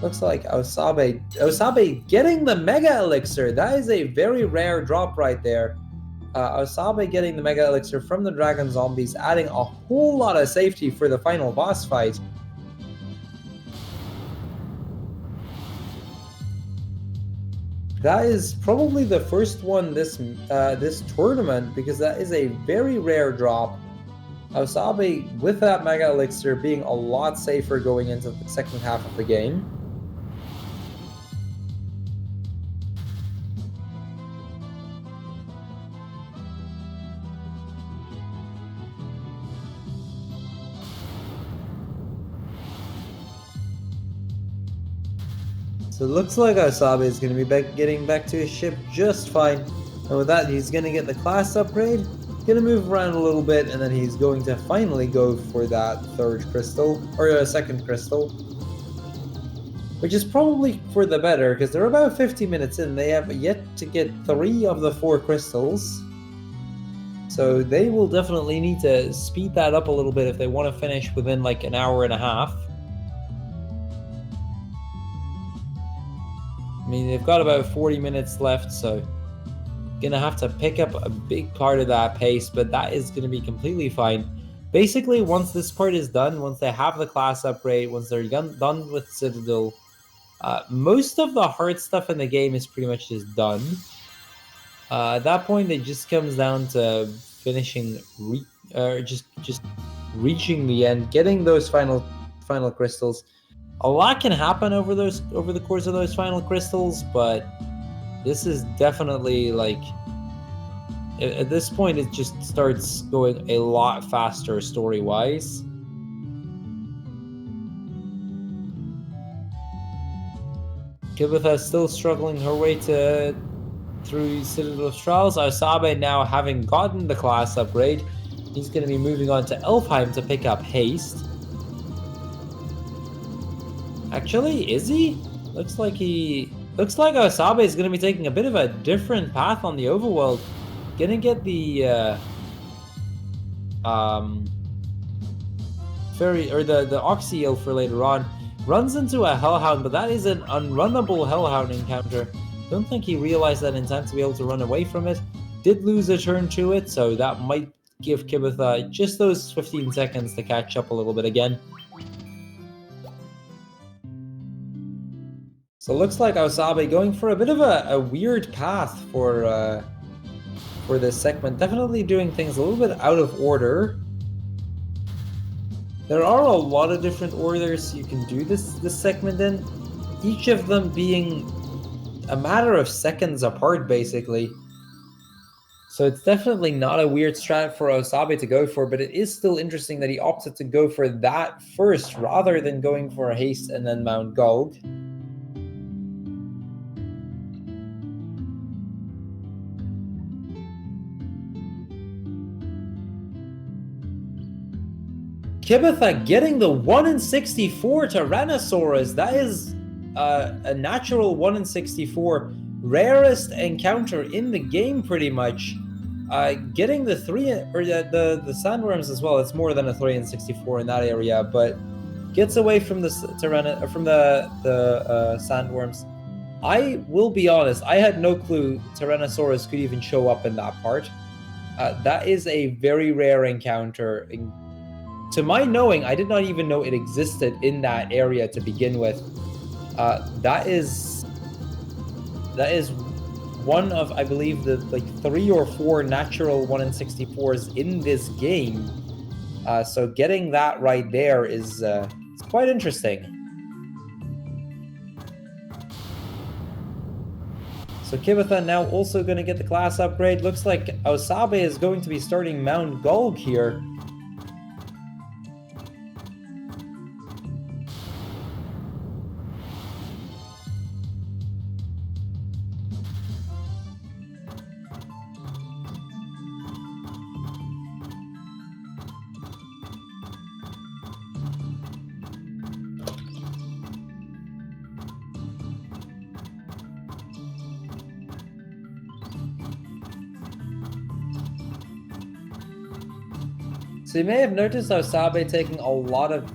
Speaker 1: Looks like Ausabe getting the mega elixir. That is a very rare drop right there. Ausabe getting the mega elixir from the dragon zombies, adding a whole lot of safety for the final boss fight. That is probably the first one this tournament, because that is a very rare drop. Ausabe with that mega elixir being a lot safer going into the second half of the game. So it looks like Ausabe is going to be getting back to his ship just fine. And with that, he's going to get the class upgrade, going to move around a little bit, and then he's going to finally go for that third crystal, or a second crystal. Which is probably for the better, because they're about 50 minutes in. They have yet to get 3 of the 4 crystals. So they will definitely need to speed that up a little bit if they want to finish within like an hour and a half. I mean, they've got about 40 minutes left, so gonna have to pick up a big part of that pace, but that is gonna be completely fine. Basically, once this part is done, once they have the class upgrade, once they're done with Citadel, most of the hard stuff in the game is pretty much just done. At that point, it just comes down to finishing, just reaching the end, getting those final crystals. A lot can happen over the course of those final crystals, but this is definitely like, at this point it just starts going a lot faster story-wise. Kibetha is still struggling her way through Citadel of Trials. Ausabe now having gotten the class upgrade, he's going to be moving on to Elfheim to pick up Haste. Actually, is he? Looks like Ausabe is going to be taking a bit of a different path on the overworld. Gonna get the fairy or the Oxy Eel for later on. Runs into a Hellhound, but that is an unrunnable Hellhound encounter. Don't think he realized that in time to be able to run away from it. Did lose a turn to it, so that might give Kibetha just those 15 seconds to catch up a little bit again. So it looks like Ausabe going for a bit of a weird path for this segment. Definitely doing things a little bit out of order. There are a lot of different orders you can do this segment in, each of them being a matter of seconds apart, basically. So it's definitely not a weird strat for Ausabe to go for, but it is still interesting that he opted to go for that first rather than going for a Haste and then Mount Gulg. Kibetha getting the 1 in 64 Tyrannosaurus. That is a natural 1 in 64. Rarest encounter in the game, pretty much. Getting the 3 or the sandworms as well. It's more than a 3 in 64 in that area, but gets away from the sandworms. I will be honest, I had no clue Tyrannosaurus could even show up in that part. That is a very rare encounter. To my knowing, I did not even know it existed in that area to begin with. That is one of, I believe, the 3 or 4 natural 1 in 64s in this game. So getting that right there is it's quite interesting. So Kibetha now also going to get the class upgrade. Looks like Ausabe is going to be starting Mount Gulg here. So you may have noticed Ausabe taking a lot of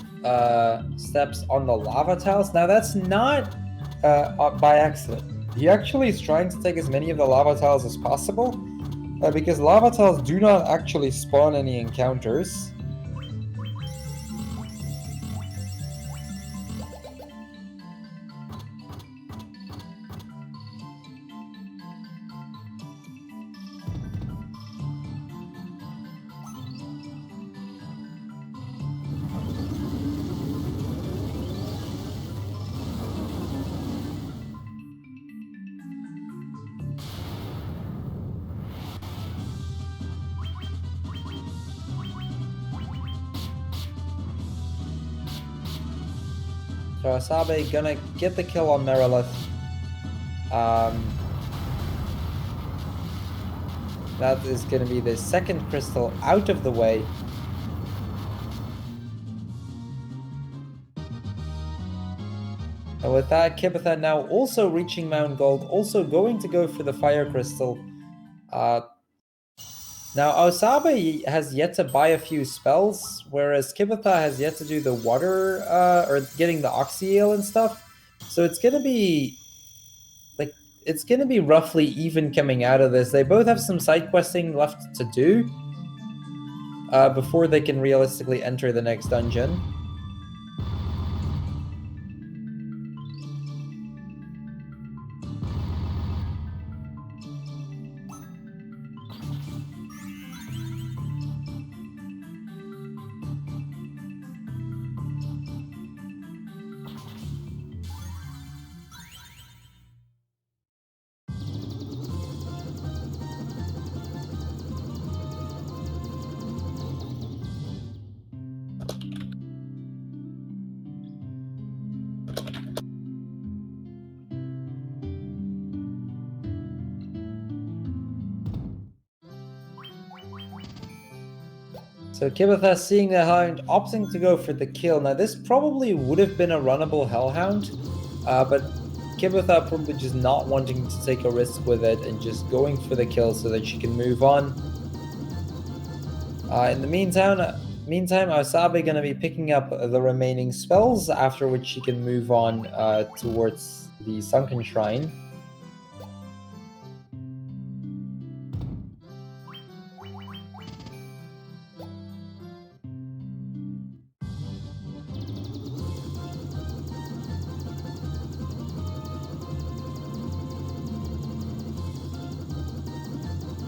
Speaker 1: steps on the lava tiles. Now that's not by accident. He actually is trying to take as many of the lava tiles as possible because lava tiles do not actually spawn any encounters. So Ausabe gonna get the kill on Merilith. That is gonna be the second crystal out of the way. And with that, Kibetha now also reaching Mount Gold, also going to go for the Fire Crystal. Now, Ausabe has yet to buy a few spells, whereas Kibetha has yet to do the water, or getting the Oxyale and stuff. So it's gonna be, like, it's gonna be roughly even coming out of this. They both have some side questing left to do before they can realistically enter the next dungeon. So Kibetha, seeing the Hellhound, opting to go for the kill. Now this probably would have been a runnable Hellhound, but Kibetha probably just not wanting to take a risk with it and just going for the kill so that she can move on. In the meantime, Ausabe gonna be picking up the remaining spells, after which she can move on towards the Sunken Shrine.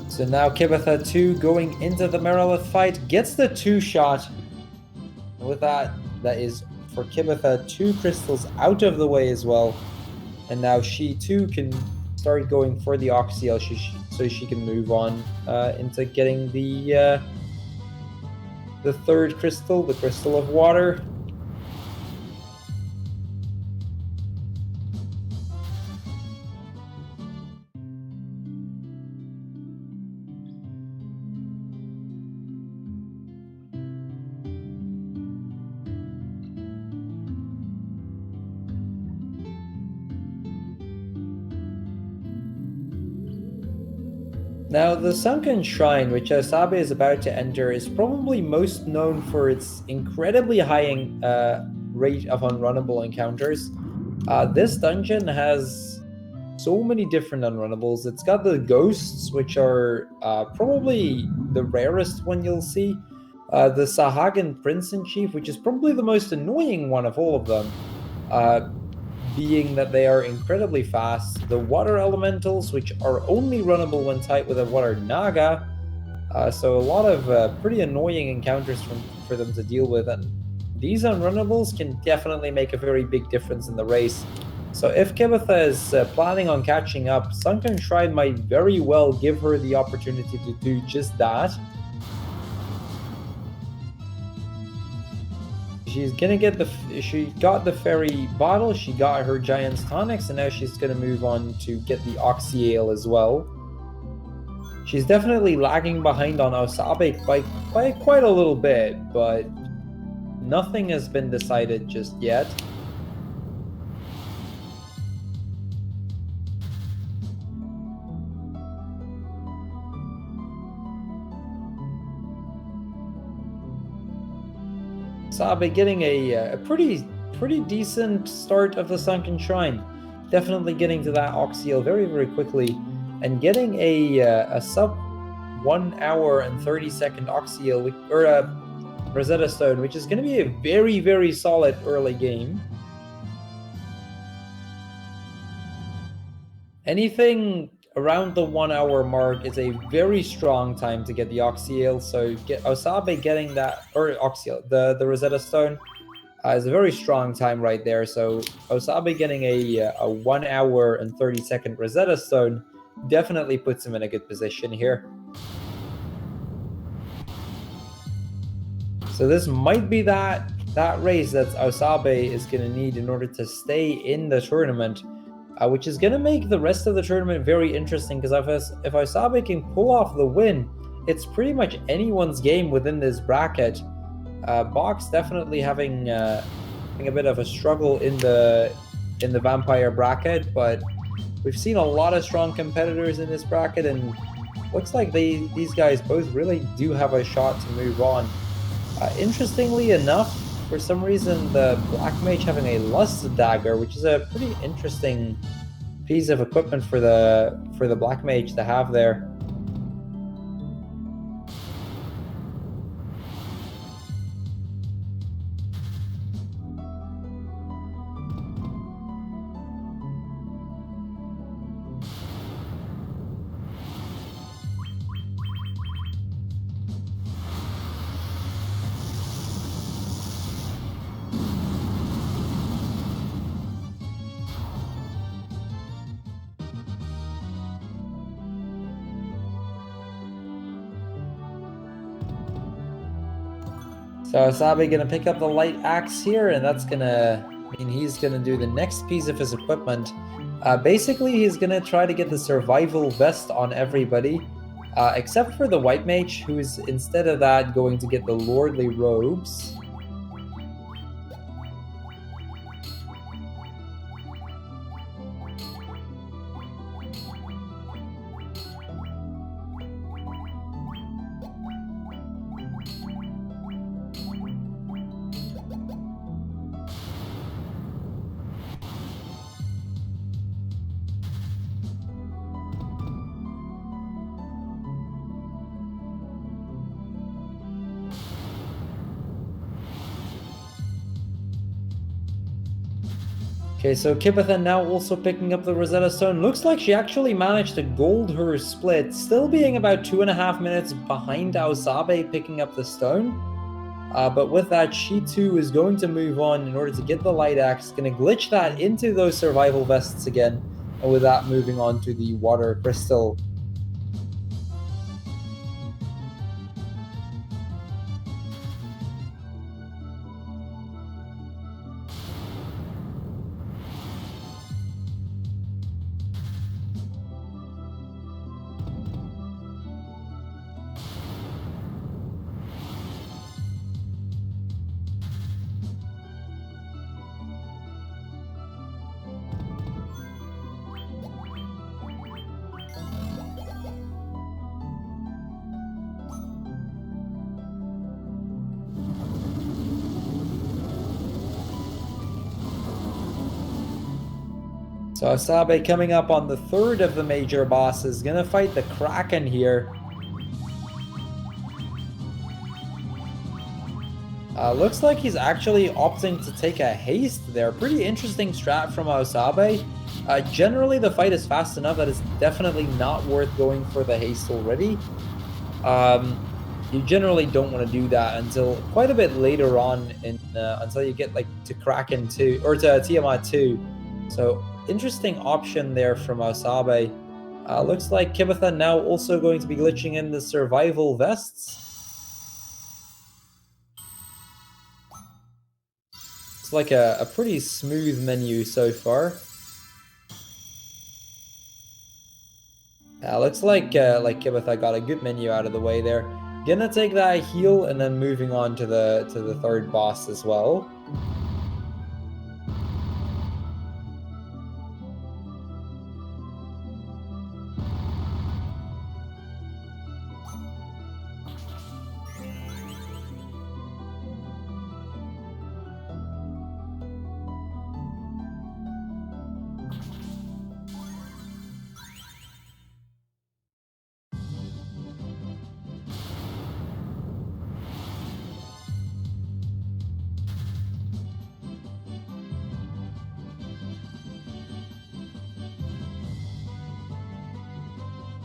Speaker 1: So now Kibetha 2 going into the Merilith fight, gets the 2-shot. With that, that is for Kibetha 2 crystals out of the way as well. And now she too can start going for the Oxyale so she can move on into getting the third crystal, the Crystal of Water. Now, the Sunken Shrine, which Ausabe is about to enter, is probably most known for its incredibly high rate of unrunnable encounters. This dungeon has so many different unrunnables. It's got the ghosts, which are probably the rarest one you'll see. The Sahagan Prince in Chief, which is probably the most annoying one of all of them. Being that they are incredibly fast. The water elementals, which are only runnable when tight with a water naga, so a lot of pretty annoying encounters for them to deal with, and these unrunnables can definitely make a very big difference in the race. So if Kibetha is planning on catching up, Sunken Shrine might very well give her the opportunity to do just that. She's gonna get she got the fairy bottle, she got her giant's tonics, and now she's gonna move on to get the Oxyale as well. She's definitely lagging behind on Ausabe by quite a little bit, but nothing has been decided just yet. Ausabe getting a pretty decent start of the Sunken Shrine. Definitely getting to that Oxyel very, very quickly. And getting a sub 1 hour and 30-second Oxyel, or a Rosetta Stone, which is going to be a very, very solid early game. Anything around the 1 hour mark is a very strong time to get the Oxyel, so Ausabe getting that, or Oxyel, the Rosetta Stone, is a very strong time right there. So Ausabe getting a 1 hour and 30-second Rosetta Stone definitely puts him in a good position here. So this might be that race that Ausabe is going to need in order to stay in the tournament, which is going to make the rest of the tournament very interesting, because if Ausabe can pull off the win, it's pretty much anyone's game within this bracket. Box definitely having a bit of a struggle in the vampire bracket, but we've seen a lot of strong competitors in this bracket, and looks like these guys both really do have a shot to move on. Interestingly enough, for some reason, the Black Mage having a Lust Dagger, which is a pretty interesting piece of equipment for the Black Mage to have there. So Ausabe gonna pick up the light axe here, and that's gonna mean he's gonna do the next piece of his equipment. Basically, he's gonna try to get the survival vest on everybody, except for the white mage, who's instead of that going to get the lordly robes. Okay, so Kibetha now also picking up the Rosetta Stone. Looks like she actually managed to gold her split, still being about 2.5 minutes behind Ausabe picking up the stone. But with that, she too is going to move on in order to get the light axe, going to glitch that into those survival vests again, and with that moving on to the water crystal. So Ausabe coming up on the third of the major bosses, gonna fight the Kraken here. Looks like he's actually opting to take a haste there. Pretty interesting strat from Ausabe. Generally, the fight is fast enough that it's definitely not worth going for the haste already. You generally don't want to do that until quite a bit later on, until you get like to Kraken 2 or to Tiamat 2. So interesting option there from Ausabe. Looks like Kibetha now also going to be glitching in the survival vests. It's like a pretty smooth menu so far. Looks like Kibetha got a good menu out of the way there. Gonna take that heal and then moving on to the third boss as well.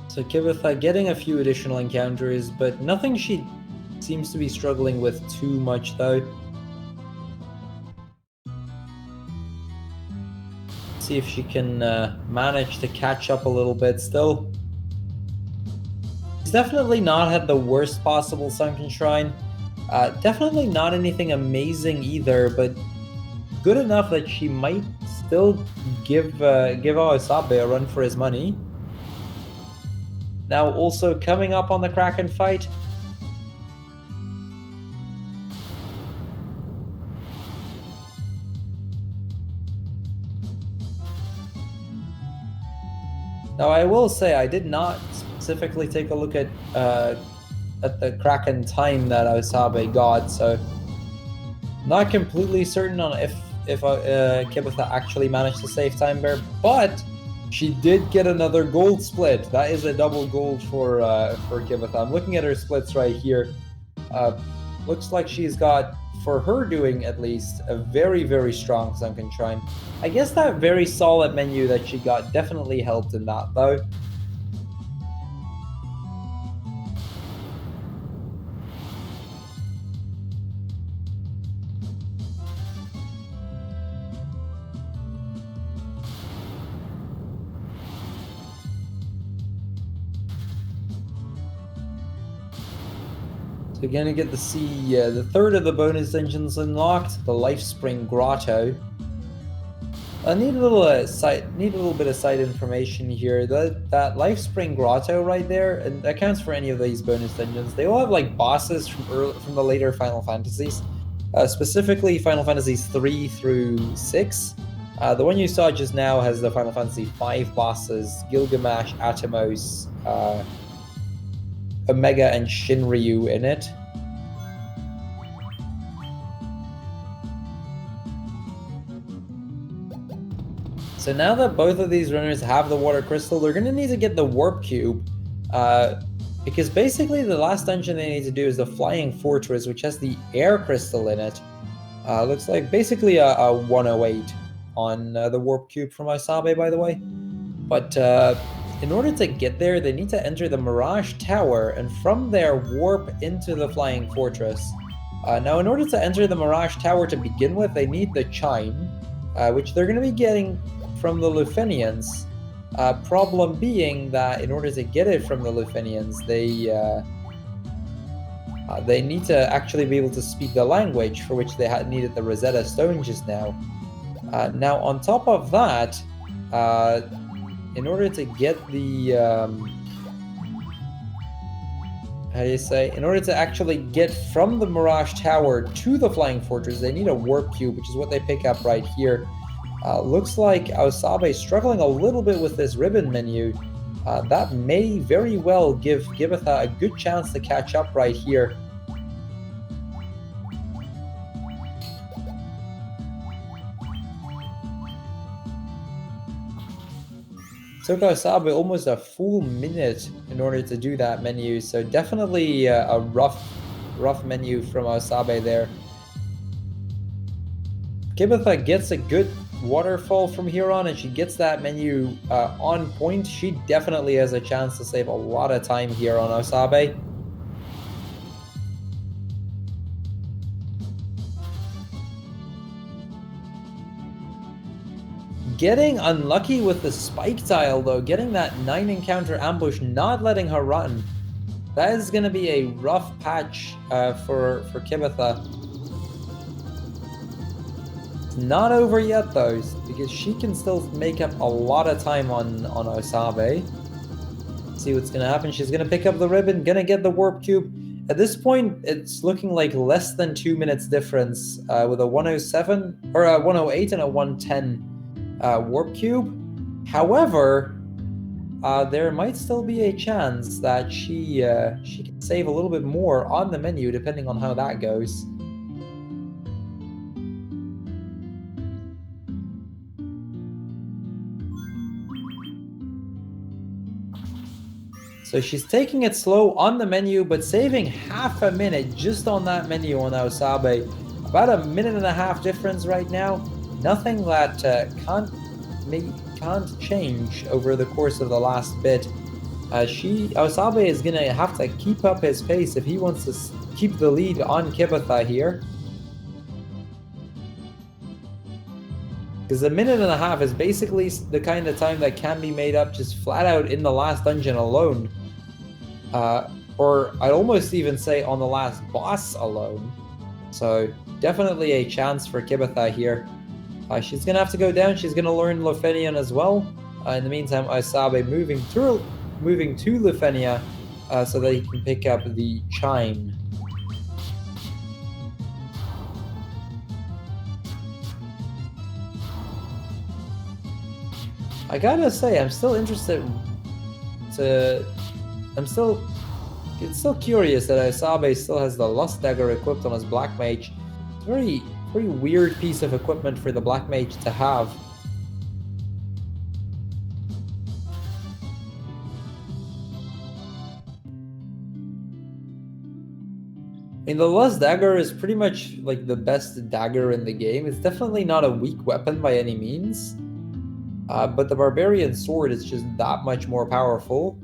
Speaker 1: So Kibetha getting a few additional encounters, but nothing she seems to be struggling with too much though. See if she can manage to catch up a little bit still. She's definitely not had the worst possible Sunken Shrine. Definitely not anything amazing either, but good enough that she might still give Ausabe a run for his money. Now also coming up on the Kraken fight. Now I will say I did not specifically take a look at the Kraken time that Ausabe got, so not completely certain on if Kibetha actually managed to save time there, but she did get another gold split. That is a double gold for Kibetha. I'm looking at her splits right here. Looks like she's got, for her doing at least, a very, very strong Sunken Shrine. I guess that very solid menu that she got definitely helped in that, though. So you're gonna get to see the third of the bonus engines unlocked, the Lifespring Grotto. I need a little bit of side information here. That Lifespring Grotto right there, and that counts for any of these bonus engines. They all have like bosses from the later Final Fantasies, specifically Final Fantasies 3 through 6. The one you saw just now has the Final Fantasy 5 bosses: Gilgamesh, Atomos, Omega, and Shinryu in it. So now that both of these runners have the water crystal, they're going to need to get the warp cube, because basically the last dungeon they need to do is the flying fortress, which has the air crystal in it. Looks like basically a 108 on the warp cube from Ausabe, by the way. But in order to get there, they need to enter the Mirage Tower, and from there warp into the flying fortress. Now in order to enter the Mirage Tower to begin with, they need the chime, which they're going to be getting from the Lufenians. Problem being that in order to get it from the Lufenians, they need to actually be able to speak the language, for which they had needed the Rosetta Stone just now. Now on top of that, in order to get the in order to actually get from the Mirage Tower to the Flying Fortress, they need a warp cube, which is what they pick up right here. Looks like Ausabe is struggling a little bit with this ribbon menu. That may very well give Kibetha a good chance to catch up right here. Took Ausabe almost a full minute in order to do that menu, so definitely a rough menu from Ausabe there. Kibetha gets a good waterfall from here on, and she gets that menu on point. She definitely has a chance to save a lot of time here on Ausabe. Getting unlucky with the spike tile though, getting that 9 encounter ambush, not letting her run. That is going to be a rough patch for Kibetha. Not over yet though, because she can still make up a lot of time on Ausabe. See what's gonna happen. She's gonna pick up the ribbon, gonna get the warp cube. At this point, it's looking like less than 2 minutes difference with a 107 or a 108 and a 110 warp cube. However, there might still be a chance that she can save a little bit more on the menu depending on how that goes. So she's taking it slow on the menu, but saving half a minute just on that menu on Ausabe. About a minute and a half difference right now. Nothing that can't change over the course of the last bit. Ausabe is gonna have to keep up his pace if he wants to keep the lead on Kibetha here. Because a minute and a half is basically the kind of time that can be made up just flat out in the last dungeon alone. Or I'd almost even say on the last boss alone. So definitely a chance for Kibetha here. She's going to have to go down. She's going to learn Lufenian as well. In the meantime, Ausabe moving to Lufenia so that he can pick up the chime. I gotta say, I'm still interested it's still curious that Ausabe still has the Lust Dagger equipped on his Black Mage. It's a very weird piece of equipment for the Black Mage to have. I mean, the Lust Dagger is pretty much like the best dagger in the game. It's definitely not a weak weapon by any means. But the Barbarian Sword is just that much more powerful.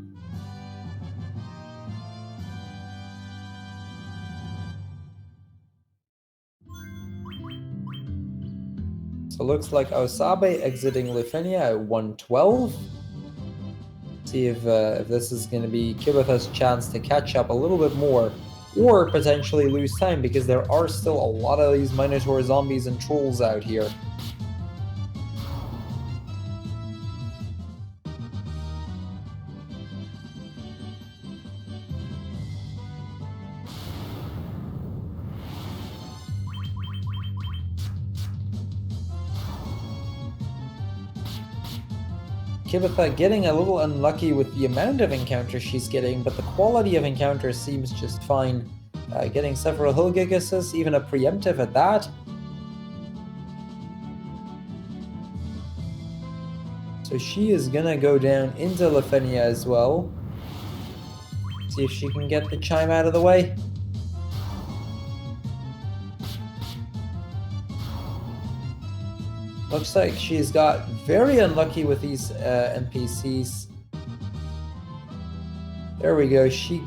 Speaker 1: So it looks like Ausabe exiting Lufenia at 112. See if this is going to be Kibetha's chance to catch up a little bit more, or potentially lose time, because there are still a lot of these Minotaur zombies and trolls out here. Kibetha getting a little unlucky with the amount of encounters she's getting, but the quality of encounters seems just fine. Getting several Hilgigases, even a preemptive at that. So she is gonna go down into Lufenia as well. See if she can get the chime out of the way. Looks like she's got very unlucky with these NPCs. There we go. She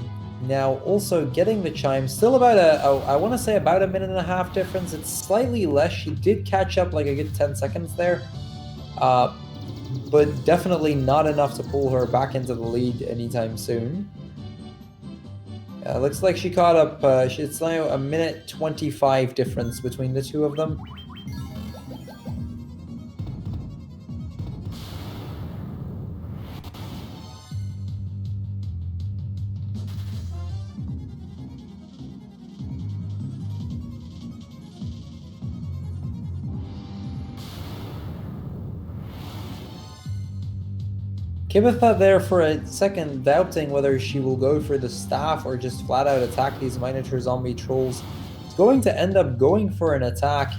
Speaker 1: now also getting the chime. Still about I want to say about a minute and a half difference. It's slightly less. She did catch up like a good 10 seconds there. But definitely not enough to pull her back into the lead anytime soon. Looks like she caught up. It's now a minute 25 difference between the two of them. Kibetha there for a second, doubting whether she will go for the staff or just flat out attack these Minotaur zombie trolls. It's going to end up going for an attack,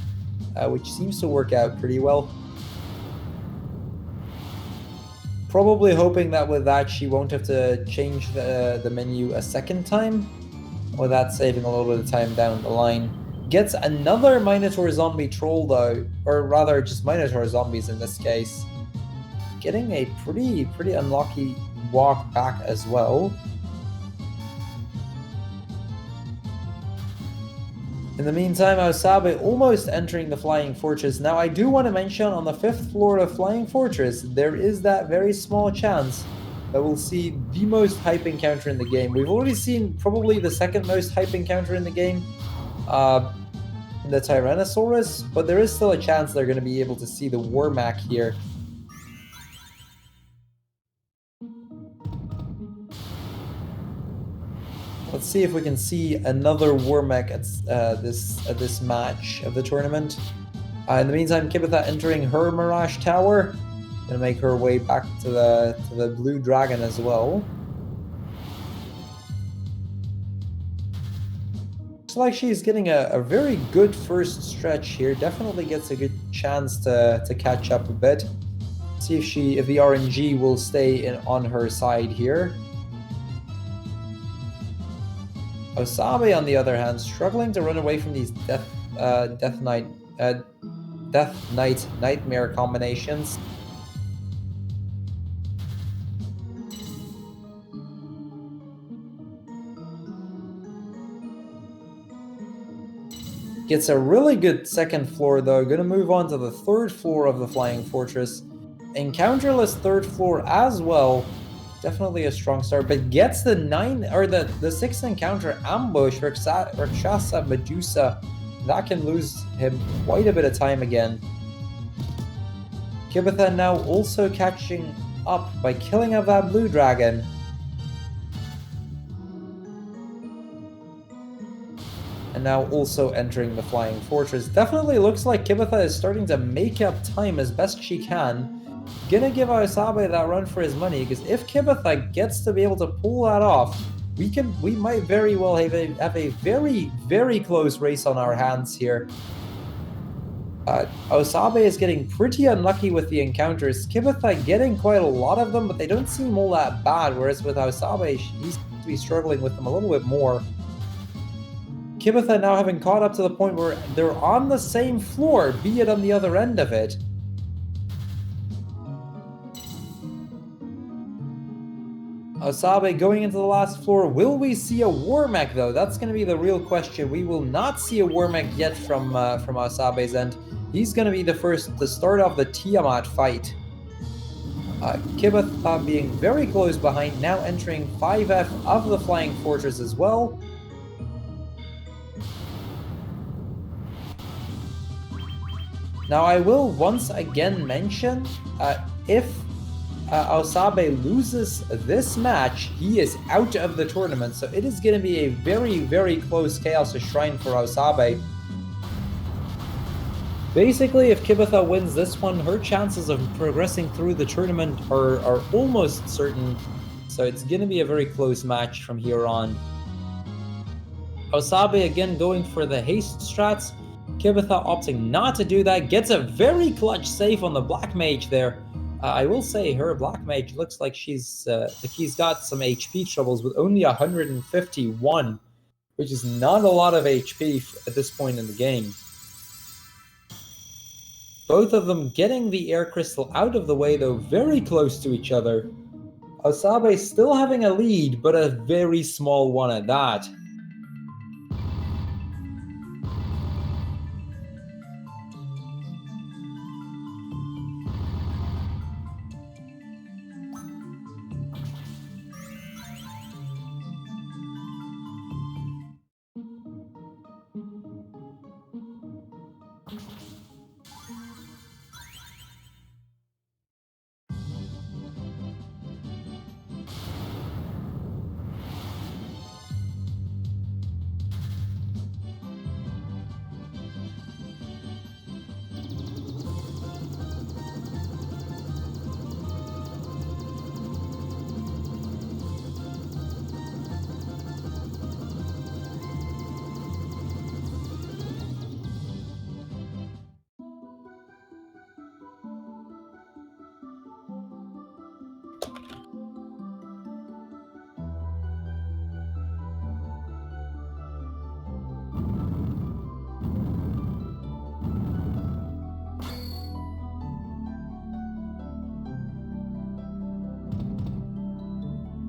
Speaker 1: which seems to work out pretty well. Probably hoping that with that she won't have to change the menu a second time, with that saving a little bit of time down the line. Gets another Minotaur zombie troll though, or rather just Minotaur zombies in this case. Getting a pretty unlucky walk back as well. In the meantime, Ausabe almost entering the Flying Fortress. Now, I do want to mention on the 5th floor of Flying Fortress, there is that very small chance that we'll see the most hype encounter in the game. We've already seen probably the second most hype encounter in the game, in the Tyrannosaurus, but there is still a chance they're going to be able to see the Warmac here. Let's see if we can see another Warmech at this match of the tournament. In the meantime, Kibetha entering her Mirage Tower, gonna make her way back to the Blue Dragon as well. Looks like she's getting a very good first stretch here. Definitely gets a good chance to catch up a bit. See if the RNG will stay on her side here. Ausabe, on the other hand, struggling to run away from these Death Knight Nightmare combinations. Gets a really good second floor though. Gonna move on to the third floor of the Flying Fortress. Encounterless third floor as well. Definitely a strong start, but gets the sixth encounter ambush, Rakshasa Medusa. That can lose him quite a bit of time again. Kibetha now also catching up by killing off that blue dragon. And now also entering the Flying Fortress. Definitely looks like Kibetha is starting to make up time as best she can. Gonna give Ausabe that run for his money, because if Kibetha gets to be able to pull that off, we might very well have a very, very close race on our hands here. Ausabe is getting pretty unlucky with the encounters. Kibetha getting quite a lot of them, but they don't seem all that bad, whereas with Ausabe, he's to be struggling with them a little bit more. Kibetha now having caught up to the point where they're on the same floor, be it on the other end of it. Ausabe going into the last floor. Will we see a war mech though? That's going to be the real question. We will not see a war mech yet from Ausabe's end. He's going to be the first to start off the Tiamat fight. Kibetha being very close behind, now entering 5F of the Flying Fortress as well. Now I will once again mention, if Ausabe loses this match, he is out of the tournament, so it is going to be a very, very close Chaos Shrine for Ausabe. Basically, if Kibetha wins this one, her chances of progressing through the tournament are almost certain, so it's going to be a very close match from here on. Ausabe again going for the haste strats. Kibetha opting not to do that, gets a very clutch save on the Black Mage there. I will say her Black Mage looks like he's got some HP troubles with only 151, which is not a lot of HP at this point in the game. Both of them getting the air crystal out of the way though, very close to each other. Ausabe still having a lead, but a very small one at that.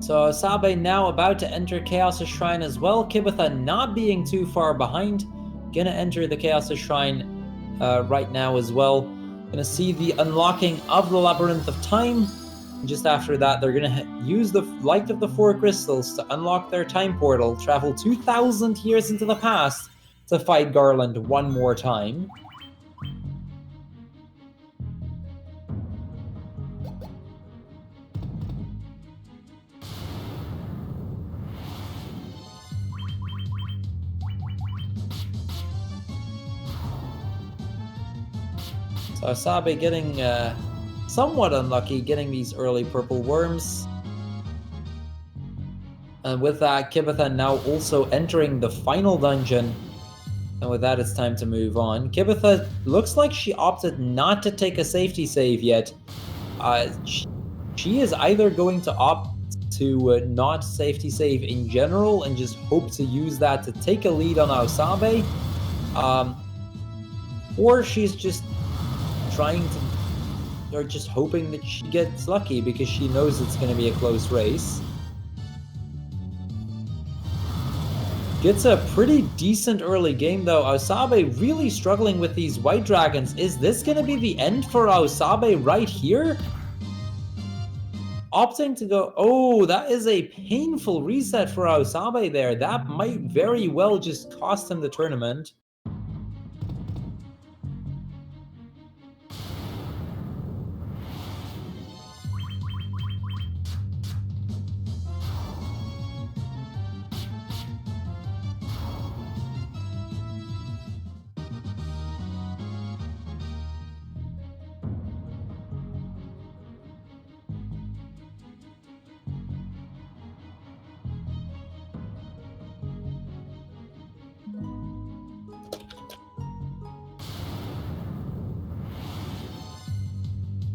Speaker 1: So Ausabe now about to enter Chaos' Shrine as well. Kibetha not being too far behind. Gonna enter the Chaos' Shrine right now as well. Gonna see the unlocking of the Labyrinth of Time. Just after that, they're gonna use the Light of the Four Crystals to unlock their time portal, travel 2,000 years into the past to fight Garland one more time. So Ausabe getting somewhat unlucky, getting these early purple worms. And with that, Kibetha now also entering the final dungeon. And with that, it's time to move on. Kibetha looks like she opted not to take a safety save yet. She is either going to opt to not safety save in general and just hope to use that to take a lead on Ausabe. Or she's just trying to, or just hoping that she gets lucky because she knows it's going to be a close race. Gets a pretty decent early game though. Ausabe really struggling with these white dragons. Is this going to be the end for Ausabe right here? Opting to go, oh, that is a painful reset for Ausabe there. That might very well just cost him the tournament.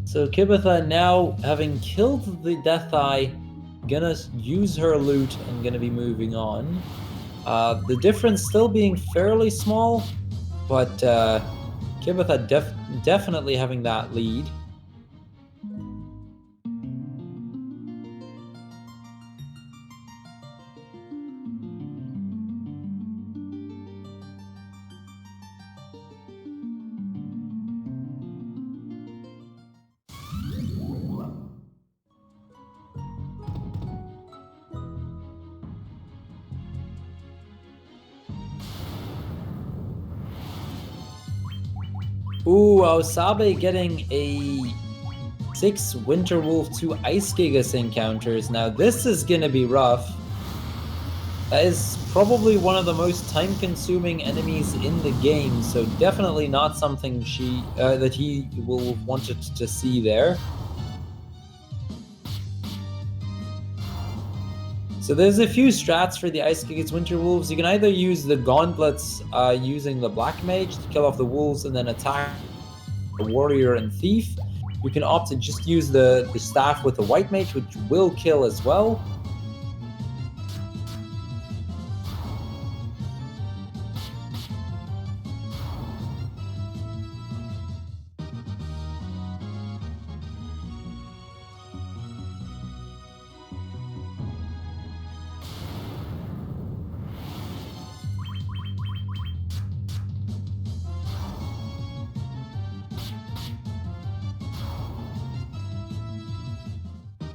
Speaker 1: So Kibetha, now having killed the Death Eye, gonna use her loot and gonna be moving on. The difference still being fairly small, but Kibetha definitely having that lead. Ooh, Ausabe getting a 6 Winter Wolf, 2 Ice Gigas encounters. Now this is gonna be rough. That is probably one of the most time-consuming enemies in the game, so definitely not something that he will want it to see there. So there's a few strats for the Ice Gigas Winter Wolves. You can either use the gauntlets using the Black Mage to kill off the wolves and then attack the Warrior and Thief. You can opt to just use the staff with the White Mage, which will kill as well.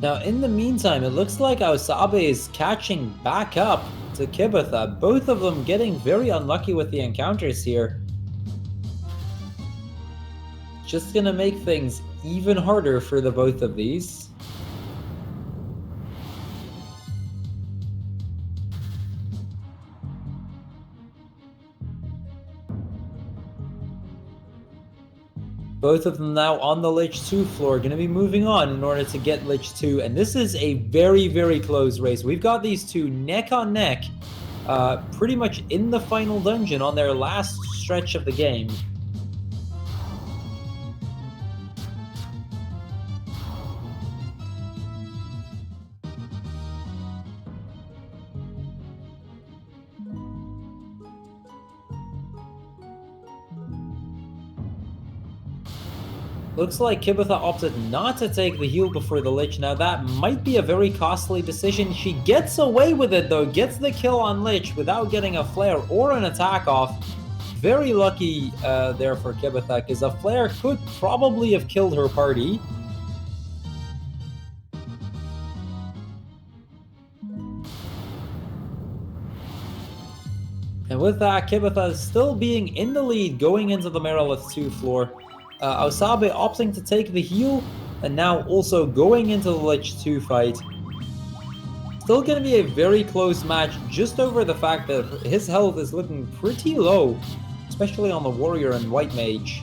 Speaker 1: Now, in the meantime, it looks like Ausabe is catching back up to Kibetha. Both of them getting very unlucky with the encounters here. Just gonna make things even harder for the both of these. Both of them now on the Lich 2 floor, going to be moving on in order to get Lich 2. And this is a very, very close race. We've got these two neck on neck, pretty much in the final dungeon on their last stretch of the game. Looks like Kibetha opted not to take the heal before the Lich. Now that might be a very costly decision. She gets away with it though, gets the kill on Lich without getting a flare or an attack off. Very lucky there for Kibetha, because a flare could probably have killed her party. And with that, Kibetha still being in the lead going into the Merilith 2 floor. Ausabe opting to take the heal, and now also going into the Lich 2 fight. Still going to be a very close match, just over the fact that his health is looking pretty low, especially on the Warrior and White Mage.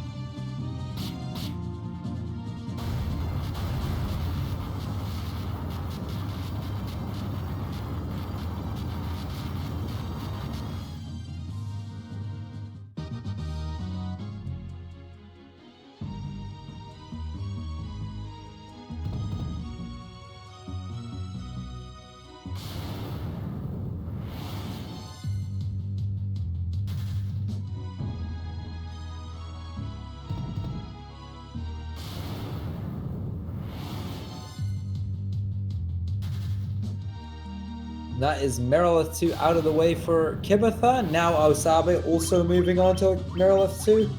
Speaker 1: That is Merilith 2 out of the way for Kibetha. Now Ausabe also moving on to Merilith 2.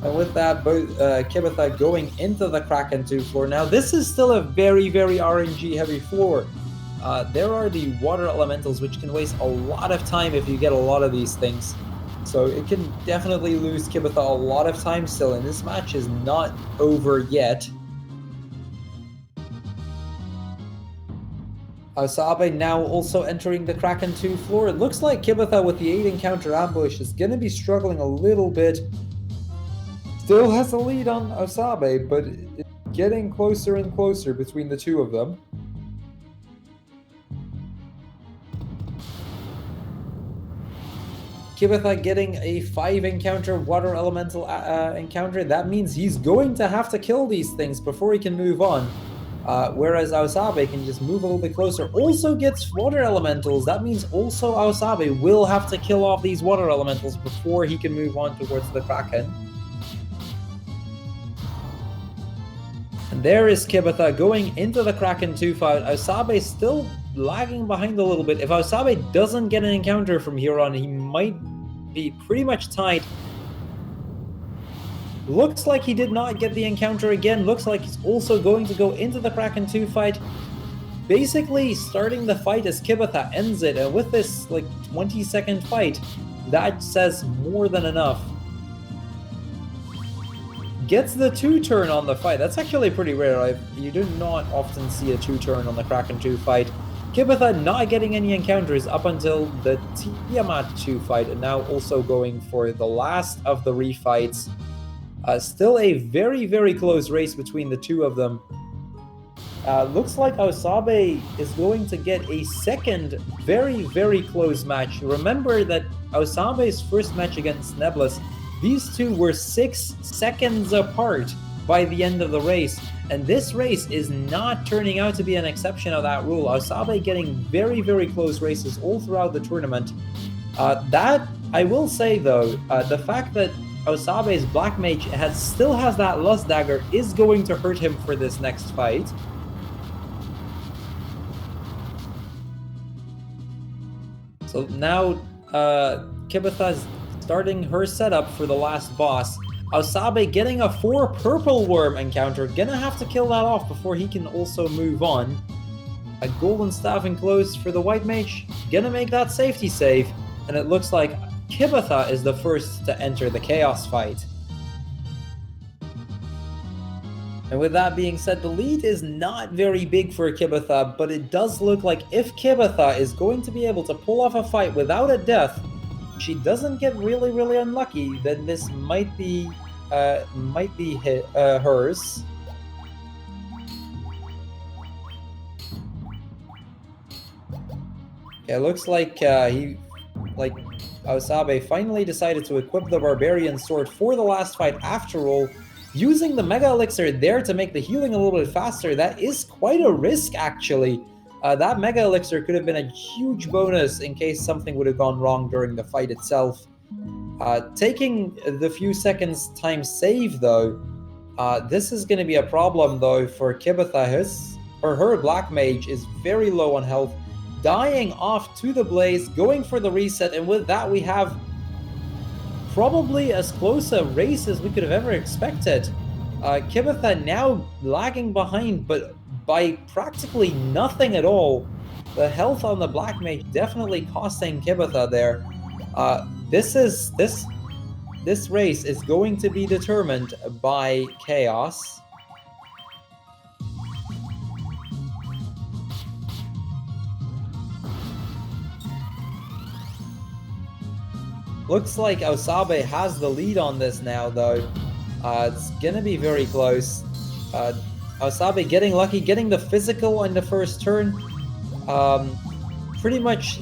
Speaker 1: And with that, both Kibetha going into the Kraken 2 floor. Now this is still a very, very RNG heavy floor. There are the water elementals, which can waste a lot of time if you get a lot of these things. So it can definitely lose Kibetha a lot of time still, and this match is not over yet. Ausabe now also entering the Kraken 2 floor. It looks like Kibetha with the 8 encounter ambush is going to be struggling a little bit. Still has a lead on Ausabe, but it's getting closer and closer between the two of them. Kibetha getting a 5 encounter water elemental encounter. That means he's going to have to kill these things before he can move on. Whereas Ausabe can just move a little bit closer. Also gets water elementals. That means also Ausabe will have to kill off these water elementals before he can move on towards the Kraken. And there is Kibetha going into the Kraken 2 fight. Ausabe still lagging behind a little bit. If Ausabe doesn't get an encounter from here on, he might be pretty much tied. Looks like he did not get the encounter again. Looks like he's also going to go into the Kraken 2 fight. Basically starting the fight as Kibetha ends it, and with this like 20-second fight, that says more than enough. Gets the 2-turn on the fight. That's actually pretty rare. You do not often see a 2-turn on the Kraken 2 fight. Kibetha not getting any encounters up until the Tiamat 2 fight, and now also going for the last of the refights. Still a very, very close race between the two of them. Looks like Ausabe is going to get a second very, very close match. Remember that Ausabe's first match against Nebulous, these two were 6 seconds apart by the end of the race. And this race is not turning out to be an exception of that rule. Ausabe getting very, very close races all throughout the tournament. That, I will say though, the fact that Ausabe's Black Mage still has that Lust Dagger is going to hurt him for this next fight. So now Kibetha's starting her setup for the last boss. Ausabe getting a 4 purple worm encounter, gonna have to kill that off before he can also move on. A golden staff enclosed for the white mage, gonna make that safety save, and it looks like Kibetha is the first to enter the chaos fight. And with that being said, the lead is not very big for Kibetha, but it does look like if Kibetha is going to be able to pull off a fight without a death, she doesn't get really, really unlucky, then this might be hers. Yeah, it looks like Ausabe finally decided to equip the Barbarian Sword for the last fight after all, using the Mega Elixir there to make the healing a little bit faster. That is quite a risk, actually. That Mega Elixir could have been a huge bonus in case something would have gone wrong during the fight itself. Taking the few seconds time save though, this is going to be a problem though for Kibetha. Her Black Mage is very low on health, dying off to the Blaze, going for the reset, and with that we have probably as close a race as we could have ever expected. Kibetha now lagging behind, but by practically nothing at all. The health on the Black Mage definitely costing Kibetha there. This race is going to be determined by chaos. Looks like Ausabe has the lead on this now though. It's gonna be very close. Ausabe getting lucky, getting the physical on the first turn. Pretty much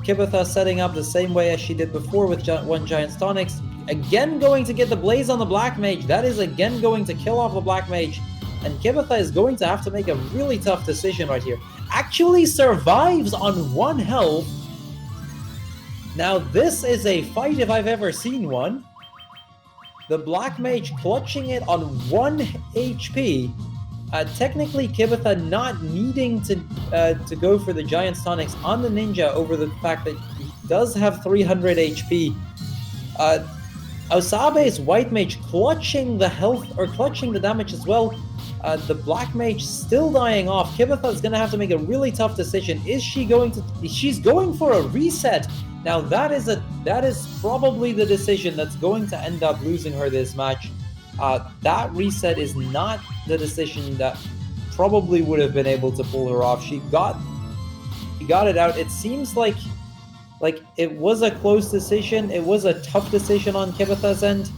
Speaker 1: Kibetha setting up the same way as she did before with one Giant Tonics. Again going to get the Blaze on the Black Mage. That is again going to kill off the Black Mage. And Kibetha is going to have to make a really tough decision right here. Actually survives on 1 health. Now this is a fight if I've ever seen one. The Black Mage clutching it on 1 HP. Technically, Kibetha not needing to go for the Giant Tonics on the Ninja over the fact that he does have 300 HP. Ausabe's White Mage clutching the health, or clutching the damage as well. The Black Mage still dying off. Kibetha is going to have to make a really tough decision. Is she going to... She's going for a reset. Now, that is probably the decision that's going to end up losing her this match. That reset is not the decision that probably would have been able to pull her off. She got it out. It seems like it was a close decision. It was a tough decision on Kibetha's end.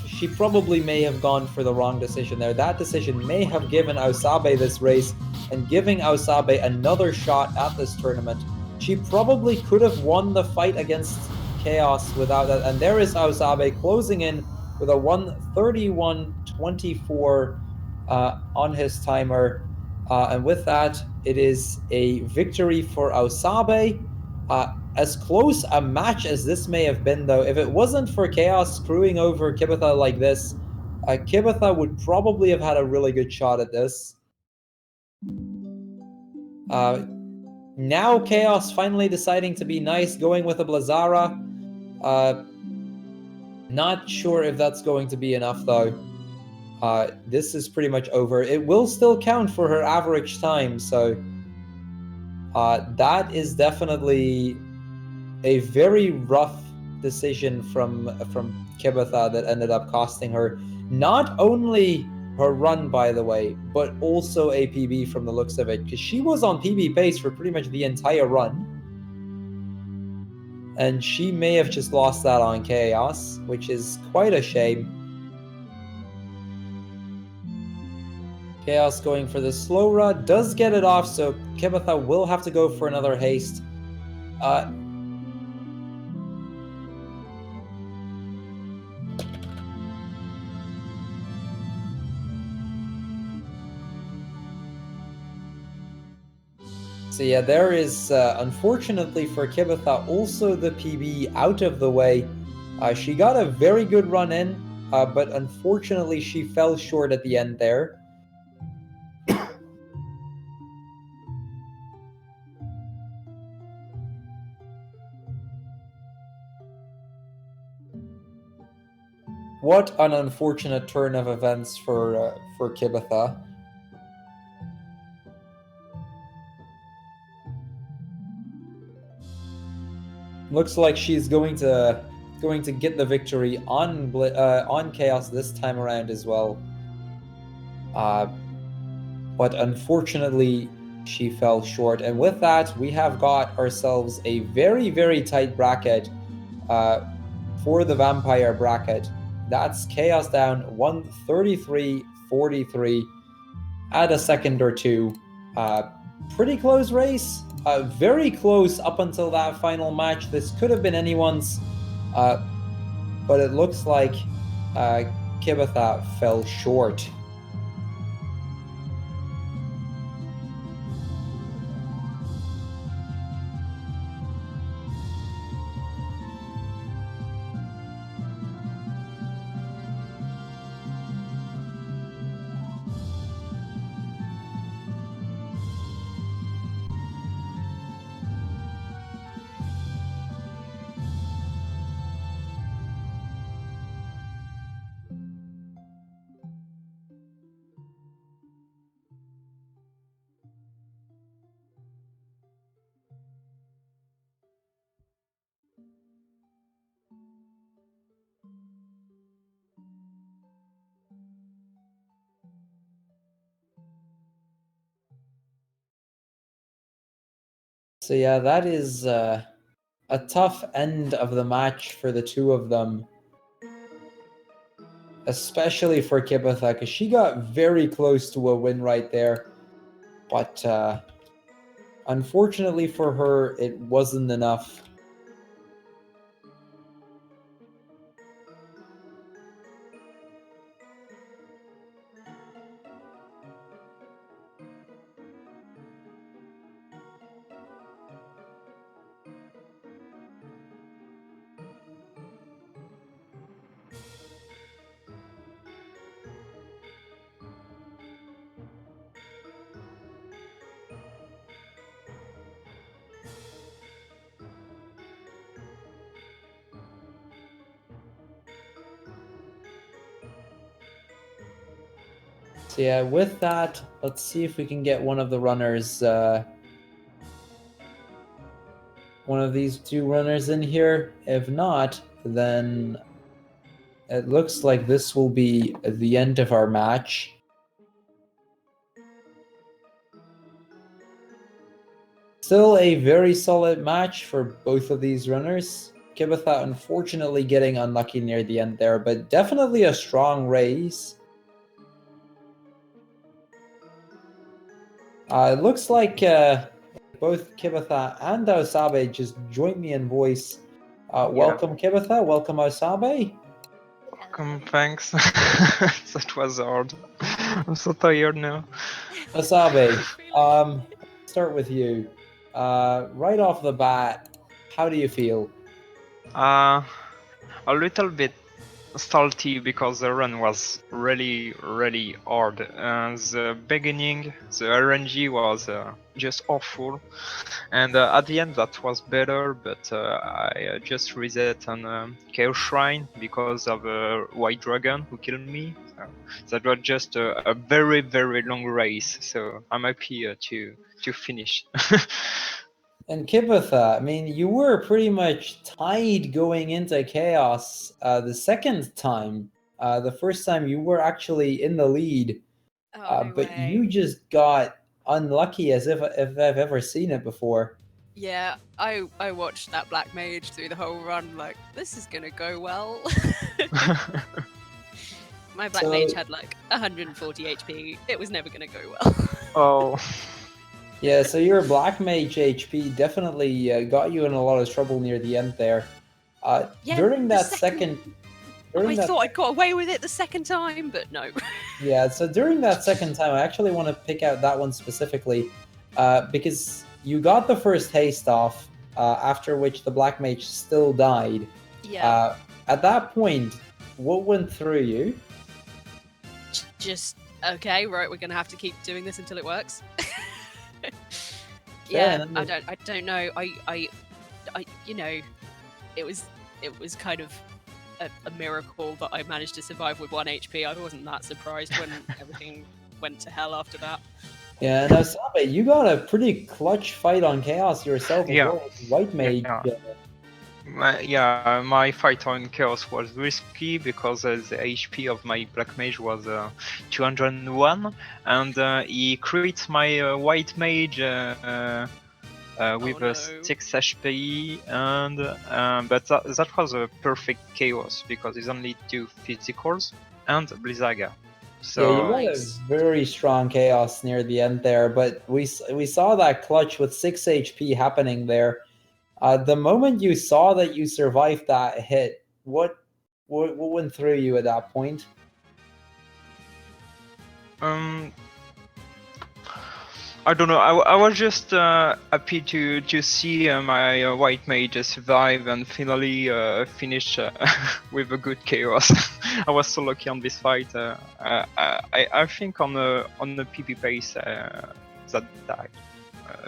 Speaker 1: She probably may have gone for the wrong decision there. That decision may have given Ausabe this race and giving Ausabe another shot at this tournament. She probably could have won the fight against Chaos without that. And there is Ausabe closing in with a 1:31.24 on his timer. And with that, it is a victory for Ausabe. As close a match as this may have been, though, if it wasn't for Chaos screwing over Kibetha like this, Kibetha would probably have had a really good shot at this. Now Chaos finally deciding to be nice, going with a Blazara. Not sure if that's going to be enough, though. This is pretty much over. It will still count for her average time, so that is definitely a very rough decision from Kibetha that ended up costing her not only her run, by the way, but also a PB from the looks of it, because she was on PB pace for pretty much the entire run. And she may have just lost that on Chaos, which is quite a shame. Chaos going for the slow run, does get it off, so Kibetha will have to go for another haste. So yeah, there is, unfortunately for Kibetha, also the PB out of the way. She got a very good run in, but unfortunately she fell short at the end there. What an unfortunate turn of events for Kibetha. Looks like she's going to get the victory on Chaos this time around as well. But unfortunately, she fell short. And with that, we have got ourselves a very, very tight bracket for the Vampire bracket. That's Chaos down 133-43 at a second or two. Pretty close race. Very close up until that final match. This could have been anyone's, but it looks like Kibetha fell short. So yeah, that is a tough end of the match for the two of them. Especially for Kibetha, because she got very close to a win right there. But unfortunately for her, it wasn't enough. So yeah, with that, let's see if we can get one of the runners, one of these two runners in here. If not, then it looks like this will be the end of our match. Still a very solid match for both of these runners. Kibetha unfortunately getting unlucky near the end there, but definitely a strong race. It looks like both Kibetha and Ausabe just joined me in voice. Welcome, Kibetha. Welcome, Ausabe.
Speaker 2: Welcome, thanks. That was hard. I'm so tired now.
Speaker 1: Ausabe, start with you. Right off the bat, how do you feel?
Speaker 2: A little bit salty because the run was really hard. The beginning, the RNG was just awful, and at the end that was better. But I just reset on Chaos Shrine because of a White Dragon who killed me. So that was just a very long race. So I'm happy to finish.
Speaker 1: And Kibetha, I mean, you were pretty much tied going into Chaos the second time. The first time you were actually in the lead,
Speaker 3: Oh, no
Speaker 1: but
Speaker 3: way.
Speaker 1: you just got unlucky as if I've ever seen it before.
Speaker 3: Yeah, I watched that Black Mage through the whole run, like, this is gonna go well. My Black Mage had like 140 HP. It was never gonna go well.
Speaker 2: Oh.
Speaker 1: Yeah, so your Black Mage HP definitely got you in a lot of trouble near the end there.
Speaker 3: Yeah,
Speaker 1: during
Speaker 3: the
Speaker 1: that second...
Speaker 3: I thought I got away with it the second time, but no.
Speaker 1: Yeah, so during that second time, I actually want to pick out that one specifically, because you got the first haste off, after which the Black Mage still died.
Speaker 3: Yeah.
Speaker 1: At that point, what went through you?
Speaker 3: Just, okay, right, we're gonna have to keep doing this until it works.
Speaker 1: Yeah,
Speaker 3: I don't know. I you know, it was kind of a miracle that I managed to survive with 1 HP. I wasn't that surprised when everything went to hell after that.
Speaker 1: Yeah, now Ausabe, you got a pretty clutch fight on Chaos yourself as
Speaker 2: Yeah.
Speaker 1: well with White Mage.
Speaker 2: My fight on Chaos was risky because the HP of my Black Mage was 201, and he crits my White Mage with 6 HP, and but that was a perfect Chaos because it's only 2 physicals and Blizzaga. So
Speaker 1: yeah, you got a very strong Chaos near the end there, but we saw that clutch with 6 HP happening there. The moment you saw that you survived that hit, what went through you at that point?
Speaker 2: I don't know. I was just happy to see my White Mage survive and finally finish with a good Chaos. I was so lucky on this fight. I think on the PB pace that died.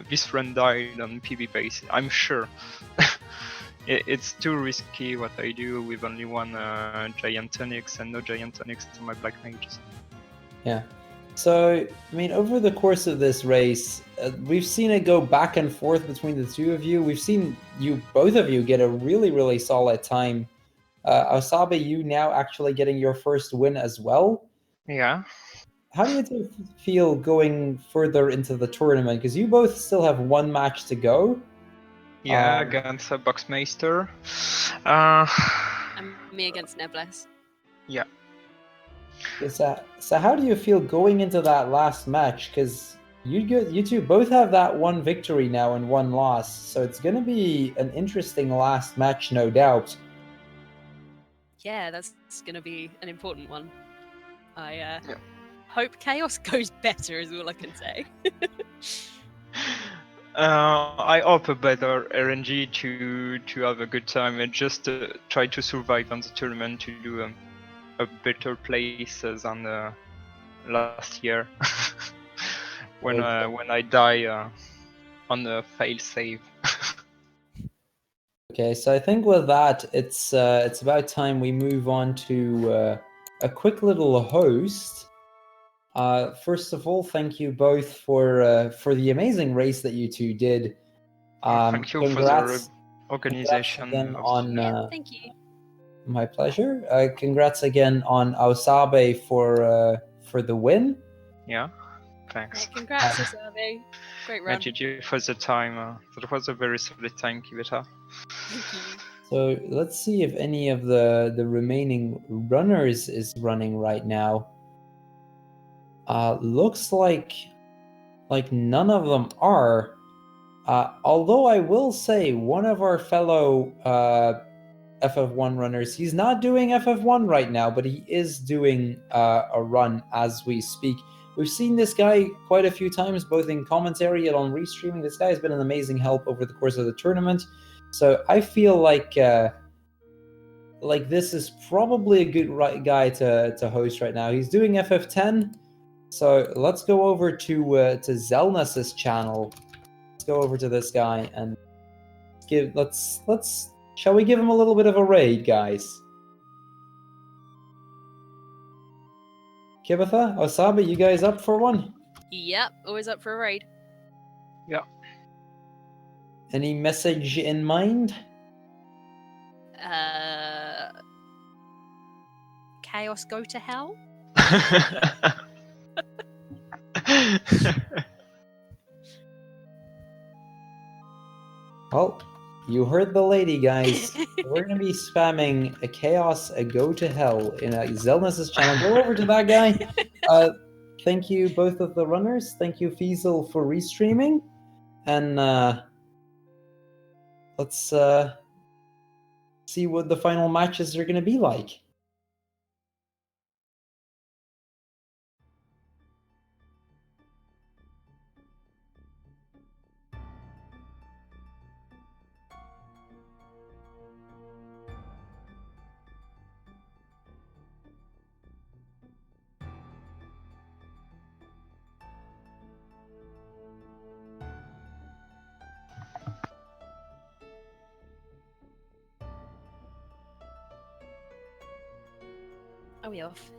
Speaker 2: This run died on PB pace. I'm sure. It's too risky what I do with only one Giant Onyx and no Giant Onyx to my Black Mages.
Speaker 1: Yeah. So, I mean, over the course of this race, we've seen it go back and forth between the two of you. We've seen both of you get a really solid time. Ausabe, you now actually getting your first win as well.
Speaker 2: Yeah.
Speaker 1: How do you feel going further into the tournament? Because you both still have one match to go.
Speaker 2: Yeah, against a Boxmeister.
Speaker 3: And me against Nebless.
Speaker 2: Yeah.
Speaker 1: So how do you feel going into that last match? Because you two both have that one victory now and one loss, so it's going to be an interesting last match, no doubt.
Speaker 3: Yeah, that's going to be an important one. I hope Chaos goes better, is all I can say.
Speaker 2: I hope a better RNG to have a good time and just try to survive on the tournament to do a better place than last year when I die on a fail save.
Speaker 1: Okay, so I think with that, it's about time we move on to a quick little host. First of all, thank you both for the amazing race that you two did.
Speaker 2: Thank you for the organization.
Speaker 1: Again
Speaker 2: of
Speaker 1: on
Speaker 2: the-
Speaker 3: Thank you.
Speaker 1: my pleasure. Congrats again on Ausabe for the win.
Speaker 2: Yeah,
Speaker 3: Yeah,
Speaker 2: thanks.
Speaker 3: congrats, Ausabe. Great run.
Speaker 2: And GG for the time. That was a very solid time, Kibetha.
Speaker 3: Thank you.
Speaker 1: So let's see if any of the remaining runners is running right now. Looks like none of them are. Although I will say one of our fellow FF1 runners, he's not doing FF1 right now, but he is doing a run as we speak. We've seen this guy quite a few times, both in commentary and on restreaming. This guy has been an amazing help over the course of the tournament. So I feel like this is probably a good guy to host right now. He's doing FF10. So let's go over to Zelnus's channel. Let's go over to this guy and shall we give him a little bit of a raid, guys? Kibetha, Ausabe, you guys up for one?
Speaker 3: Yep, always up for a raid.
Speaker 2: Yeah.
Speaker 1: Any message in mind?
Speaker 3: Chaos go to hell?
Speaker 1: Well, you heard the lady, guys. We're gonna be spamming a chaos, a go to hell in Zelnus's channel. Go over to that guy. Thank you, both of the runners. Thank you, Fiesel, for restreaming. And let's see what the final matches are gonna be like.
Speaker 3: Are we off?